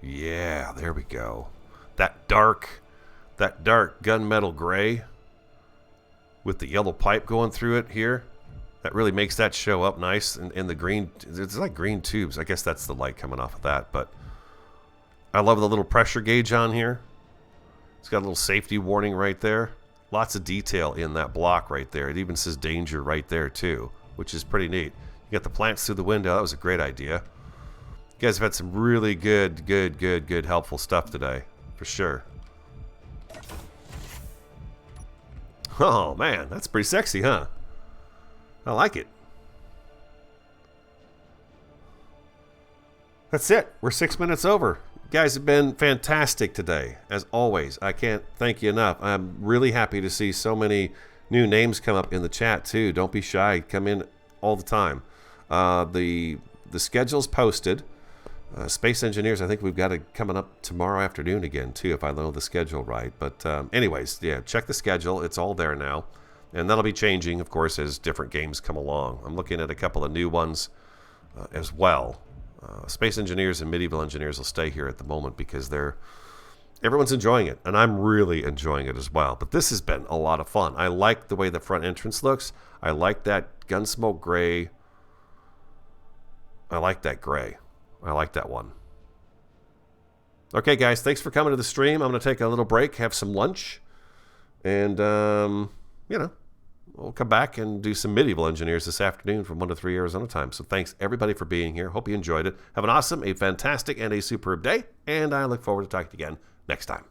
Yeah, there we go. That dark gunmetal gray with the yellow pipe going through it here, that really makes that show up nice. And the green, it's like green tubes. I guess that's the light coming off of that. But I love the little pressure gauge on here. It's got a little safety warning right there. Lots of detail in that block right there. It even says danger right there too, which is pretty neat. You got the plants through the window. That was a great idea. You guys have had some really good, helpful stuff today, for sure. Oh, man, that's pretty sexy, huh? I like it. That's it. We're 6 minutes over. You guys have been fantastic today, as always. I can't thank you enough. I'm really happy to see so many new names come up in the chat, too. Don't be shy. Come in all the time. The schedule's posted. Space Engineers, I think we've got it coming up tomorrow afternoon again, too, if I know the schedule right. But anyways, yeah, check the schedule. It's all there now. And that'll be changing, of course, as different games come along. I'm looking at a couple of new ones as well. Space Engineers and Medieval Engineers will stay here at the moment because everyone's enjoying it, and I'm really enjoying it as well. But this has been a lot of fun. I like the way the front entrance looks. I like that Gunsmoke gray. I like that gray. I like that one. Okay, guys, thanks for coming to the stream. I'm going to take a little break, have some lunch, and, we'll come back and do some Medieval Engineers this afternoon from 1 to 3 Arizona time. So thanks, everybody, for being here. Hope you enjoyed it. Have an awesome, a fantastic, and a superb day, and I look forward to talking to you again next time.